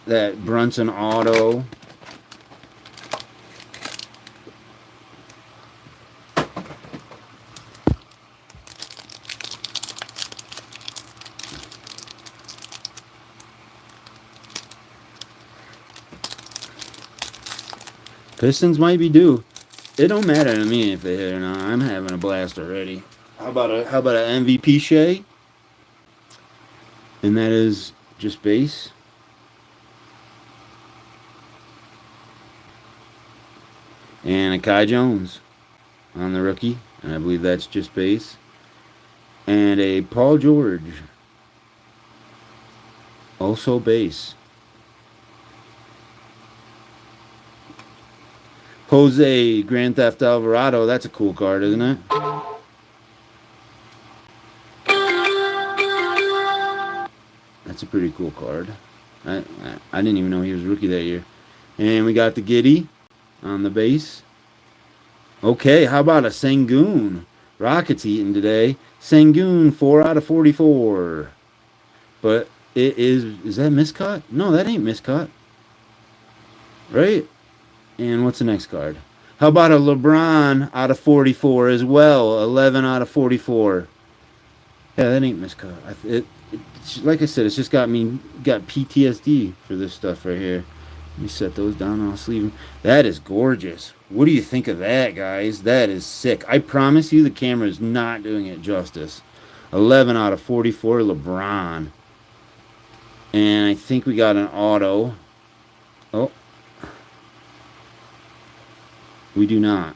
S1: that Brunson auto. Pistons might be due. It don't matter to me if they hit or not. I'm having a blast already. How about an MVP Shea? And that is just base. And a Kai Jones on the rookie. And I believe that's just base. And a Paul George. Also base. Jose Grand Theft Alvarado. That's a cool card, isn't it? That's a pretty cool card. I didn't even know he was rookie that year. And we got the Giddy on the base. Okay, how about a Sengun? Rockets eating today. Sengun, 4 out of 44. But it is that miscut? No, that ain't miscut. Right? And what's the next card? How about a LeBron out of 44 as well? 11 out of 44. Yeah, that ain't miscut. Like I said, it's just got PTSD for this stuff right here. Let me set those down and I'll sleeve them. That is gorgeous. What do you think of that, guys? That is sick. I promise you the camera is not doing it justice. 11 out of 44 LeBron. And I think we got an auto. Oh. We do not.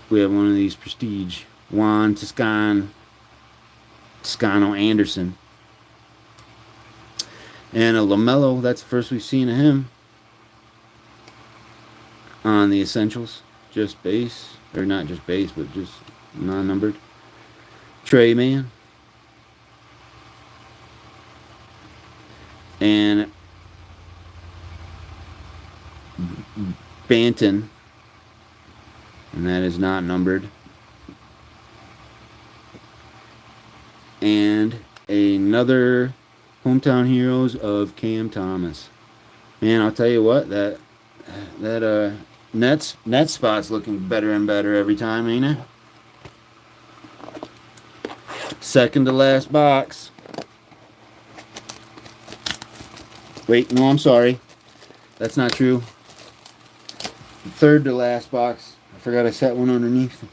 S1: We have one of these prestige. Juan Toscano Anderson. And a LaMelo. That's the first we've seen of him. On the essentials. Just base. Or not just base, but just non-numbered. Trey Man. And Banton. And that is not numbered. And another Hometown Heroes of Cam Thomas. Man, I'll tell you what, that net spot's looking better and better every time, ain't it? Second to last box. Wait, no, I'm sorry. That's not true. Third to last box. I forgot I set one underneath.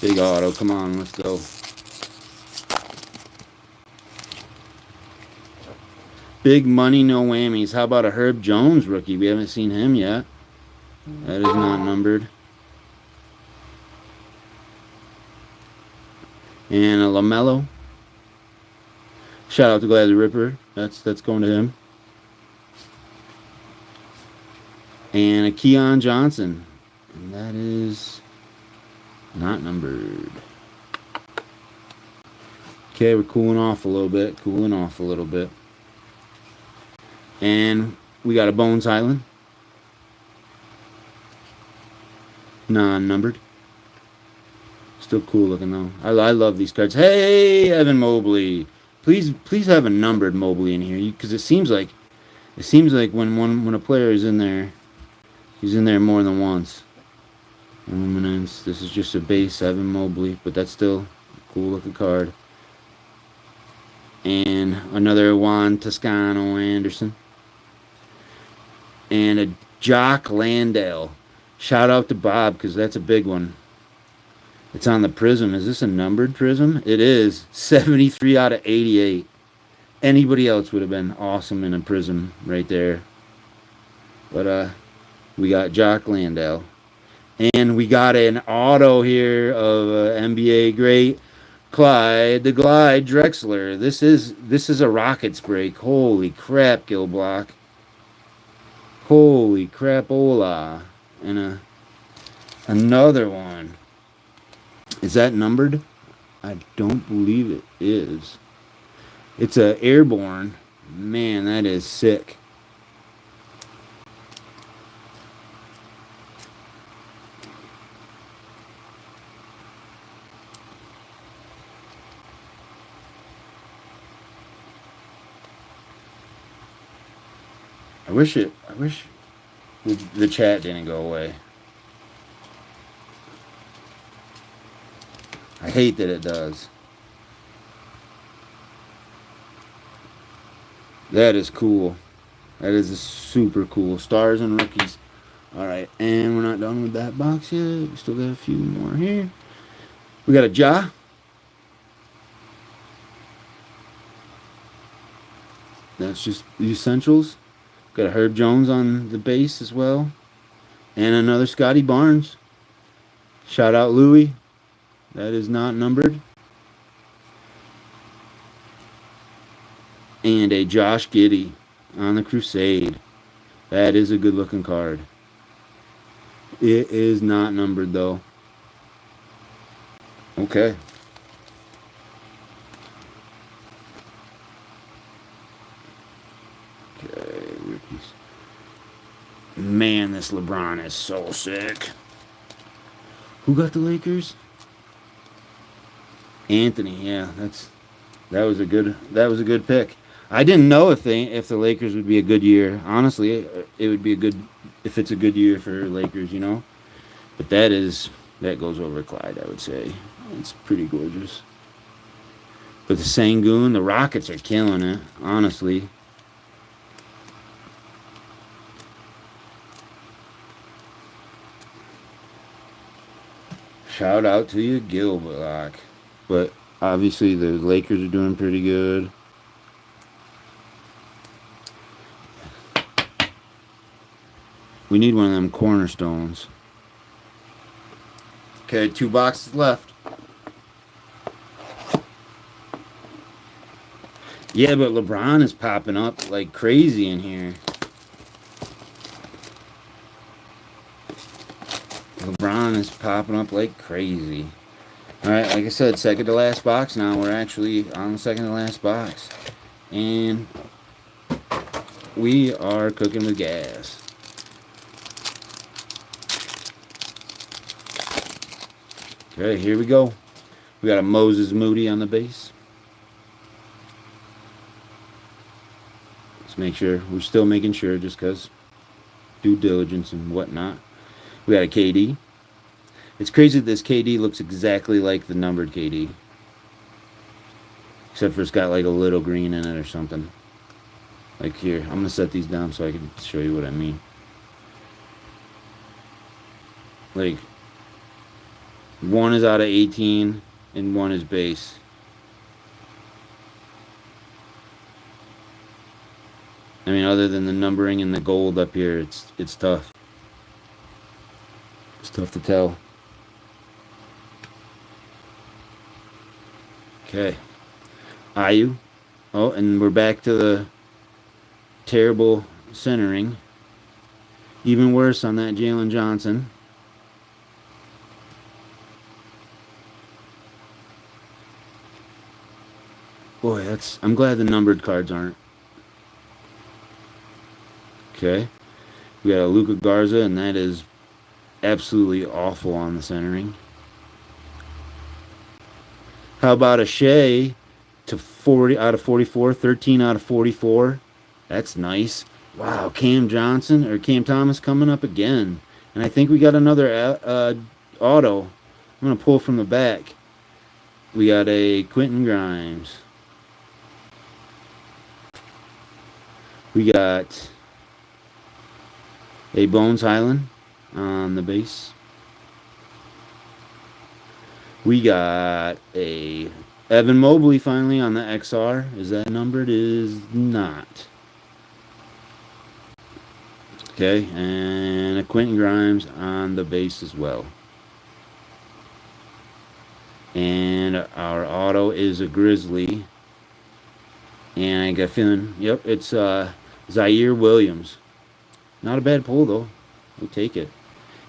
S1: Big auto, come on, let's go. Big money, no whammies. How about a Herb Jones rookie? We haven't seen him yet. That is not numbered. And a LaMelo. Shout out to Glad the Ripper. That's going to him. And a Keon Johnson. And that is not numbered. Okay, we're cooling off a little bit. And we got a Bones Highland. Non-numbered. Still cool looking though. I love these cards. Hey, Evan Mobley. Please have a numbered Mobley in here, because it seems like when a player is in there, he's in there more than once. Luminance. This is just a base Evan Mobley, but that's still a cool looking card. And another Juan Toscano Anderson. And a Jock Landale. Shout out to Bob, because that's a big one. It's on the Prism. Is this a numbered Prism? It is. 73 out of 88. Anybody else would have been awesome in a Prism right there. But we got Jock Landale. And we got an auto here of NBA great Clyde the Glide Drexler. This is a Rockets break. Holy crap, Gilblock. Holy crapola. And another one. Is that numbered? I don't believe it is. It's a Airborne. Man, that is sick. I wish the chat didn't go away. I hate that it does. That is cool. That is super cool. Stars and rookies. All right, and we're not done with that box yet. We still got a few more here. We got a Ja. That's just the essentials. Got a Herb Jones on the base as well. And another Scotty Barnes. Shout out Louie. That is not numbered. And a Josh Giddey on the Crusade. That is a good looking card. It is not numbered though. Okay. Okay, rookies. Man, this LeBron is so sick. Who got the Lakers? Anthony. Yeah, that was a good pick. I didn't know if the Lakers would be a good year. Honestly, it would be a good if it's a good year for Lakers, you know. But that goes over Clyde, I would say. It's pretty gorgeous. But the Sengun, the Rockets are killing it, honestly. Shout out to you, Gilbert. But obviously the Lakers are doing pretty good. We need one of them cornerstones. Okay, 2 boxes left. Yeah, but LeBron is popping up like crazy in here. LeBron is popping up like crazy. Alright, like I said, second to last box now. We're actually on the second to last box. And we are cooking with gas. Okay, here we go. We got a Moses Moody on the base. Let's make sure. We're still making sure just because due diligence and whatnot. We got a KD. It's crazy that this KD looks exactly like the numbered KD. Except for it's got like a little green in it or something. Like here, I'm going to set these down so I can show you what I mean. Like, one is out of 18 and one is base. I mean, other than the numbering and the gold up here, it's tough. It's tough to tell. Okay. Ayu. Oh, and we're back to the terrible centering. Even worse on that Jalen Johnson. Boy, I'm glad the numbered cards aren't. Okay. We got a Luka Garza, and that is absolutely awful on the centering. How about a Shea to 40 out of 44, 13 out of 44? That's nice. Wow, Cam Thomas coming up again. And I think we got another auto. I'm going to pull from the back. We got a Quentin Grimes. We got a Bones Highland on the base. We got a Evan Mobley finally on the XR. Is that numbered? Is not. Okay, and a Quentin Grimes on the base as well. And our auto is a Grizzly. And I got a feeling, yep, it's Zaire Williams. Not a bad pull though. We'll take it.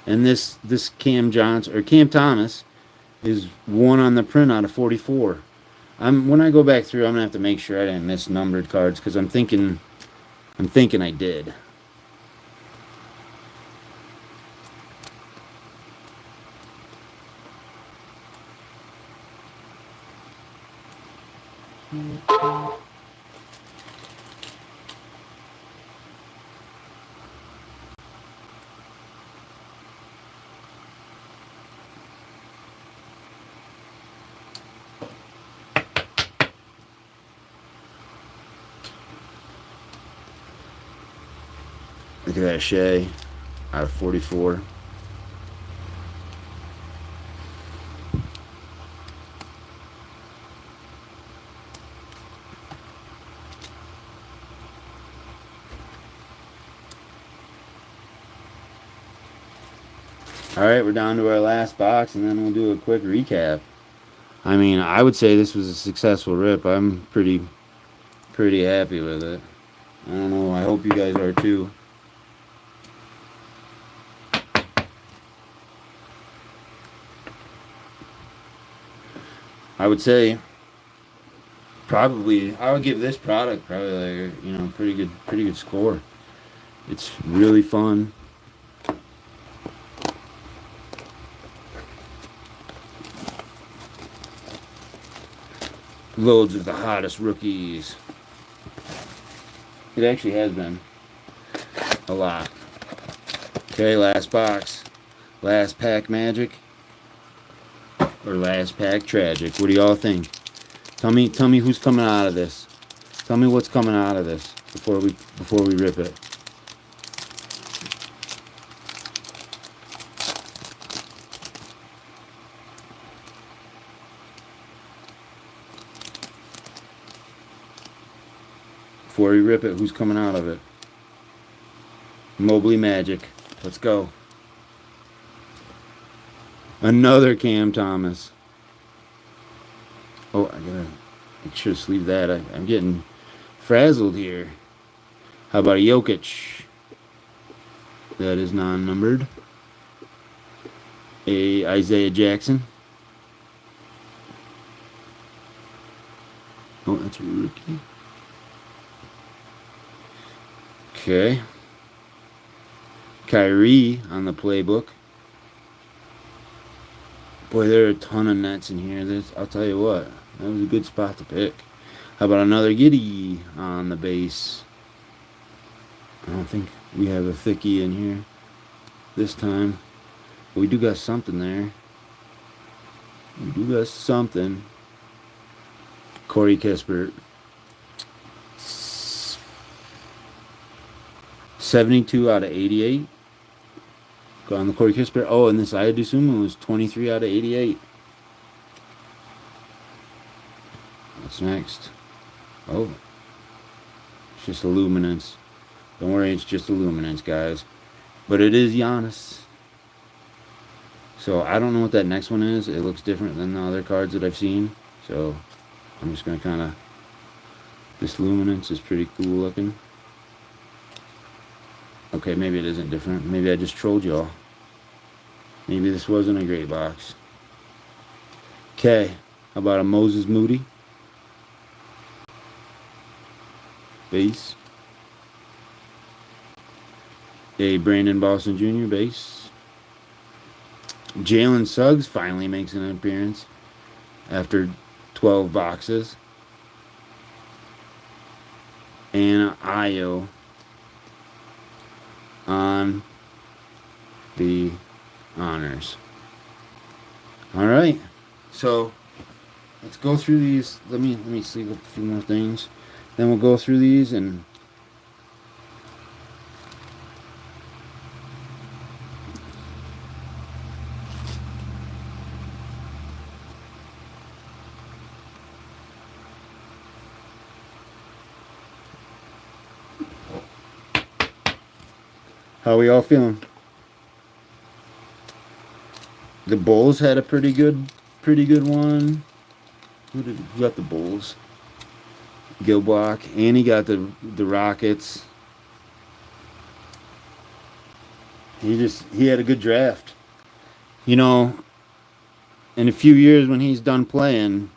S1: And this Cam Thomas is 1 on the print out of 44. When I go back through, I'm gonna have to make sure I didn't miss numbered cards because I'm thinking I did. Look at that Shea. out of 44. All right, we're down to our last box, and then we'll do a quick recap. I mean, I would say this was a successful rip. I'm pretty happy with it. I don't know. I hope you guys are too. I would say probably I would give this product probably like, you know, pretty good score. It's really fun. Loads of the hottest rookies. It actually has been a lot. Okay, last box. Last pack magic. Or last pack tragic. What do y'all think? Tell me who's coming out of this. Tell me what's coming out of this before we rip it. Before we rip it, who's coming out of it? Mobley Magic. Let's go. Another Cam Thomas. Oh, I gotta make sure to sleeve that. I'm getting frazzled here. How about a Jokic? That is non-numbered. A Isaiah Jackson. Oh, that's a rookie. Okay. Kyrie on the playbook. Boy, there are a ton of nets in here. I'll tell you what, that was a good spot to pick. How about another Giddy on the base? I don't think we have a thickie in here this time. But we do got something there. We do got something. Corey Kispert. 72 out of 88. Go on the Corey Kispert. Oh, and this Ayo Dosunmu was 23 out of 88. What's next? Oh. It's just Illuminance. Don't worry, it's just Illuminance, guys. But it is Giannis. So I don't know what that next one is. It looks different than the other cards that I've seen. So I'm just going to kind of... This Luminance is pretty cool looking. Okay, maybe it isn't different. Maybe I just trolled y'all. Maybe this wasn't a great box. Okay, how about a Moses Moody? Base. A Brandon Boston Jr. base. Jalen Suggs finally makes an appearance after 12 boxes. And Ayo on the honors. All right, so let's go through these. Let me sleeve up a few more things, then we'll go through these and how we all feeling? The Bulls had a pretty good one. Who got the Bulls? Gilblock, and he got the Rockets. He had a good draft. You know, in a few years when he's done playing,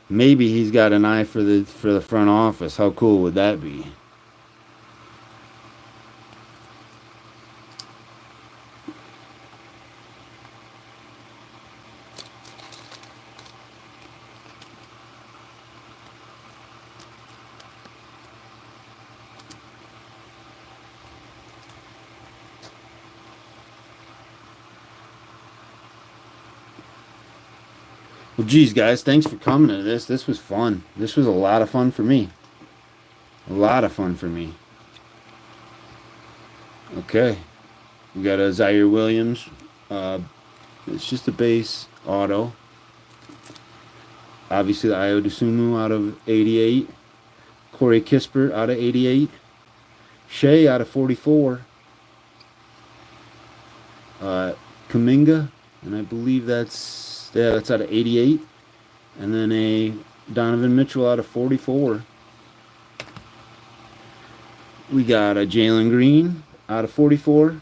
S1: maybe he's got an eye for the front office. How cool would that be? Well, geez, guys, thanks for coming to this. This was fun. This was a lot of fun for me. A lot of fun for me. Okay. We got a Zaire Williams. It's just a base auto. Obviously, the Io DeSumo out of 88. Corey Kispert out of 88. Shea out of 44. Kuminga, and I believe that's out of 88. And then a Donovan Mitchell out of 44. We got a Jalen Green out of 44.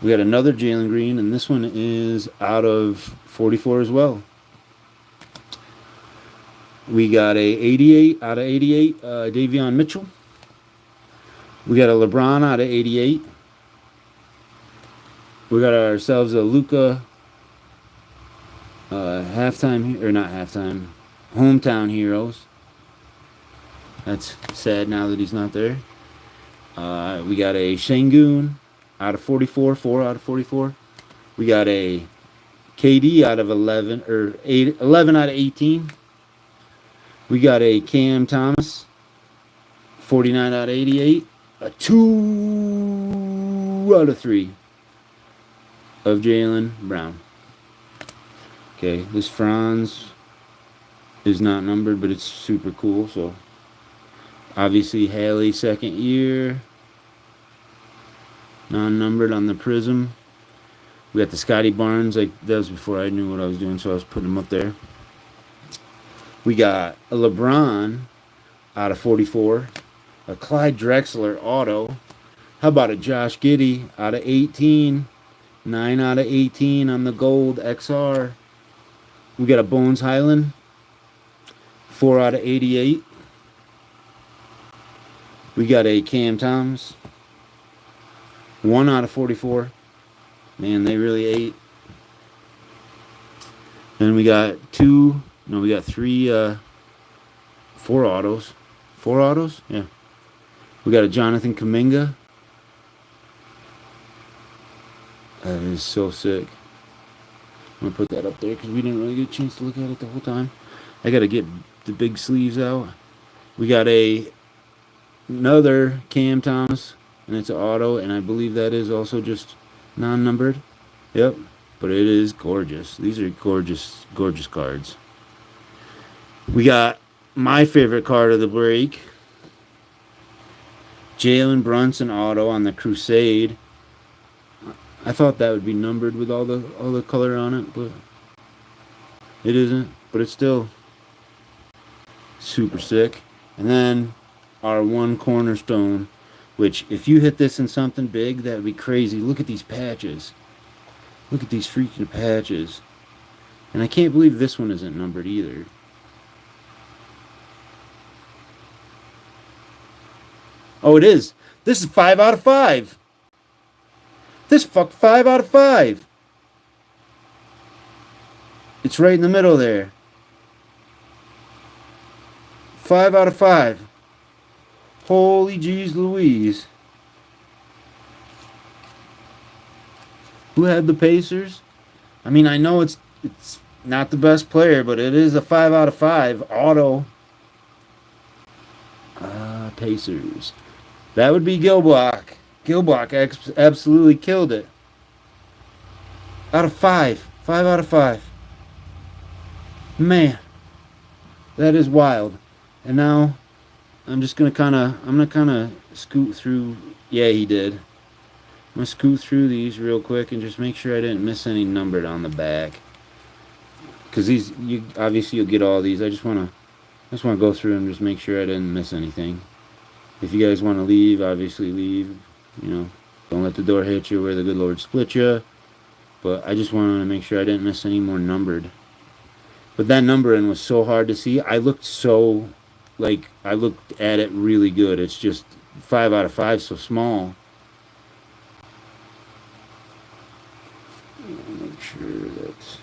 S1: We got another Jalen Green, and this one is out of 44 as well. We got a 88 out of 88, Davion Mitchell. We got a LeBron out of 88. We got ourselves a Luka hometown heroes. That's sad now that he's not there. We got a Şengün out of 44, 4 out of 44. We got a KD out of 11 out of 18. We got a Cam Thomas 49 out of 88. A 2 out of 3 of Jaylen Brown. Okay, this Franz is not numbered, but it's super cool. So obviously Haley, second year, non-numbered on the Prism. We got the Scotty Barnes, like that was before I knew what I was doing, so I was putting them up there. We got a LeBron out of 44, a Clyde Drexler auto. How about a Josh Giddey out of 18, 9 out of 18 on the gold XR. We got a Bones Highland, 4 out of 88. We got a Cam Thomas, 1 out of 44. Man, they really ate. Then we got 3, 4 autos. 4 autos? Yeah. We got a Jonathan Kuminga. That is so sick. I'm going to put that up there because we didn't really get a chance to look at it the whole time. I got to get the big sleeves out. We got another Cam Thomas, and it's an auto, and I believe that is also just non-numbered. Yep, but it is gorgeous. These are gorgeous, gorgeous cards. We got my favorite card of the break, Jalen Brunson auto on the Crusade. I thought that would be numbered with all the color on it, but it isn't. But it's still super sick. And then our one cornerstone, which if you hit this in something big, that would be crazy. Look at these patches. Look at these freaking patches. And I can't believe this one isn't numbered either. Oh, it is. This is 5 out of 5. This 5 out of 5. It's right in the middle there. 5 out of 5. Holy jeez Louise. Who had the Pacers? I mean, I know it's not the best player, but it is a 5 out of 5 auto. Pacers. That would be Gilblock. Gilblock absolutely killed it. Out of 5. 5 out of 5. Man. That is wild. And now I'm just going to kind of scoot through. Yeah, he did. I'm going to scoot through these real quick and just make sure I didn't miss any numbered on the back. Because obviously you'll get all these. I just want to go through and just make sure I didn't miss anything. If you guys want to leave, obviously leave. You know, don't let the door hit you where the good Lord split you. But I just wanted to make sure I didn't miss any more numbered. But that numbering was so hard to see. I looked at it really good. It's just 5 out of 5, so small. Make sure that's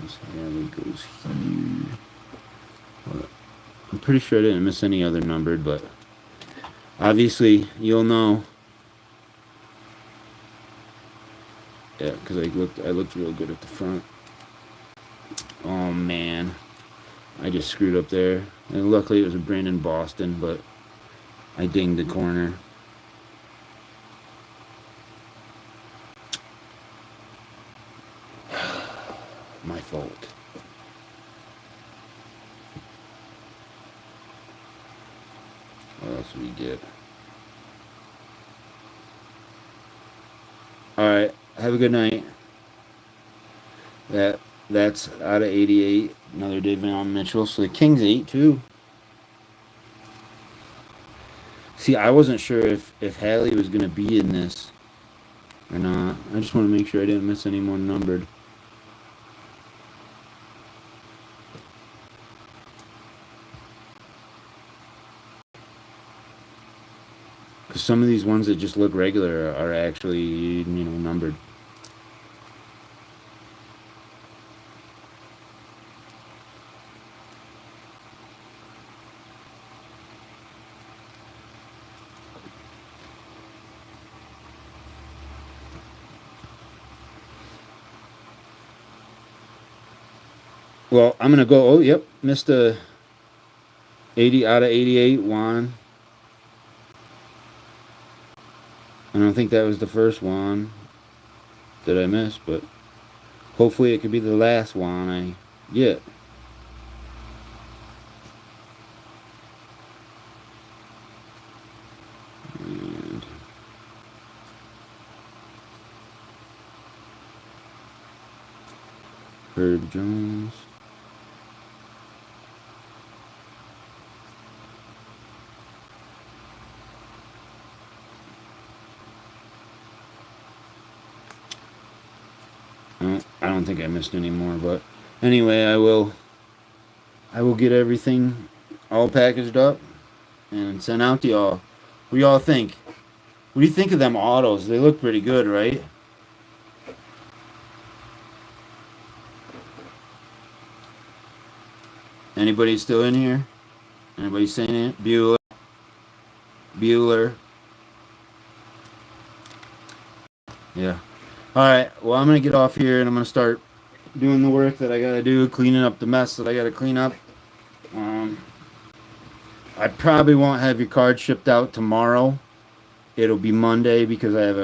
S1: this Harley goes here. But I'm pretty sure I didn't miss any other numbered, but obviously you'll know. Yeah, because I looked real good at the front. Oh man, I just screwed up there. And luckily it was a Brandon Boston, but I dinged the corner. My fault. What else do we get? Alright, have a good night. That's out of 88. Another Davion Mitchell. So the Kings 8 too. See, I wasn't sure if Hallie was gonna be in this or not. I just want to make sure I didn't miss anyone numbered. Because some of these ones that just look regular are actually, numbered. Well, I'm going to go. Oh, yep. Missed a 80 out of 88 Juan. I don't think that was the first Juan that I missed, but hopefully it could be the last Juan I get. And Herb Jones. I don't think I missed any more, but anyway, I will get everything all packaged up and sent out to y'all. What do y'all think? What do you think of them autos? They look pretty good, right? Anybody still in here? Anybody saying it? Bueller. Yeah. Alright, well, I'm going to get off here and I'm going to start doing the work that I got to do, cleaning up the mess that I got to clean up. I probably won't have your card shipped out tomorrow. It'll be Monday because I have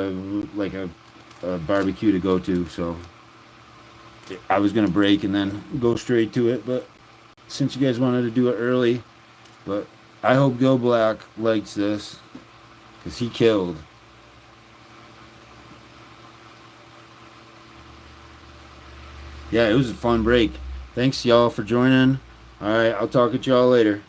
S1: a barbecue to go to, so I was going to break and then go straight to it, but since you guys wanted to do it early, but I hope Go Black likes this because he killed. Yeah, it was a fun break. Thanks, y'all, for joining. All right, I'll talk with y'all later.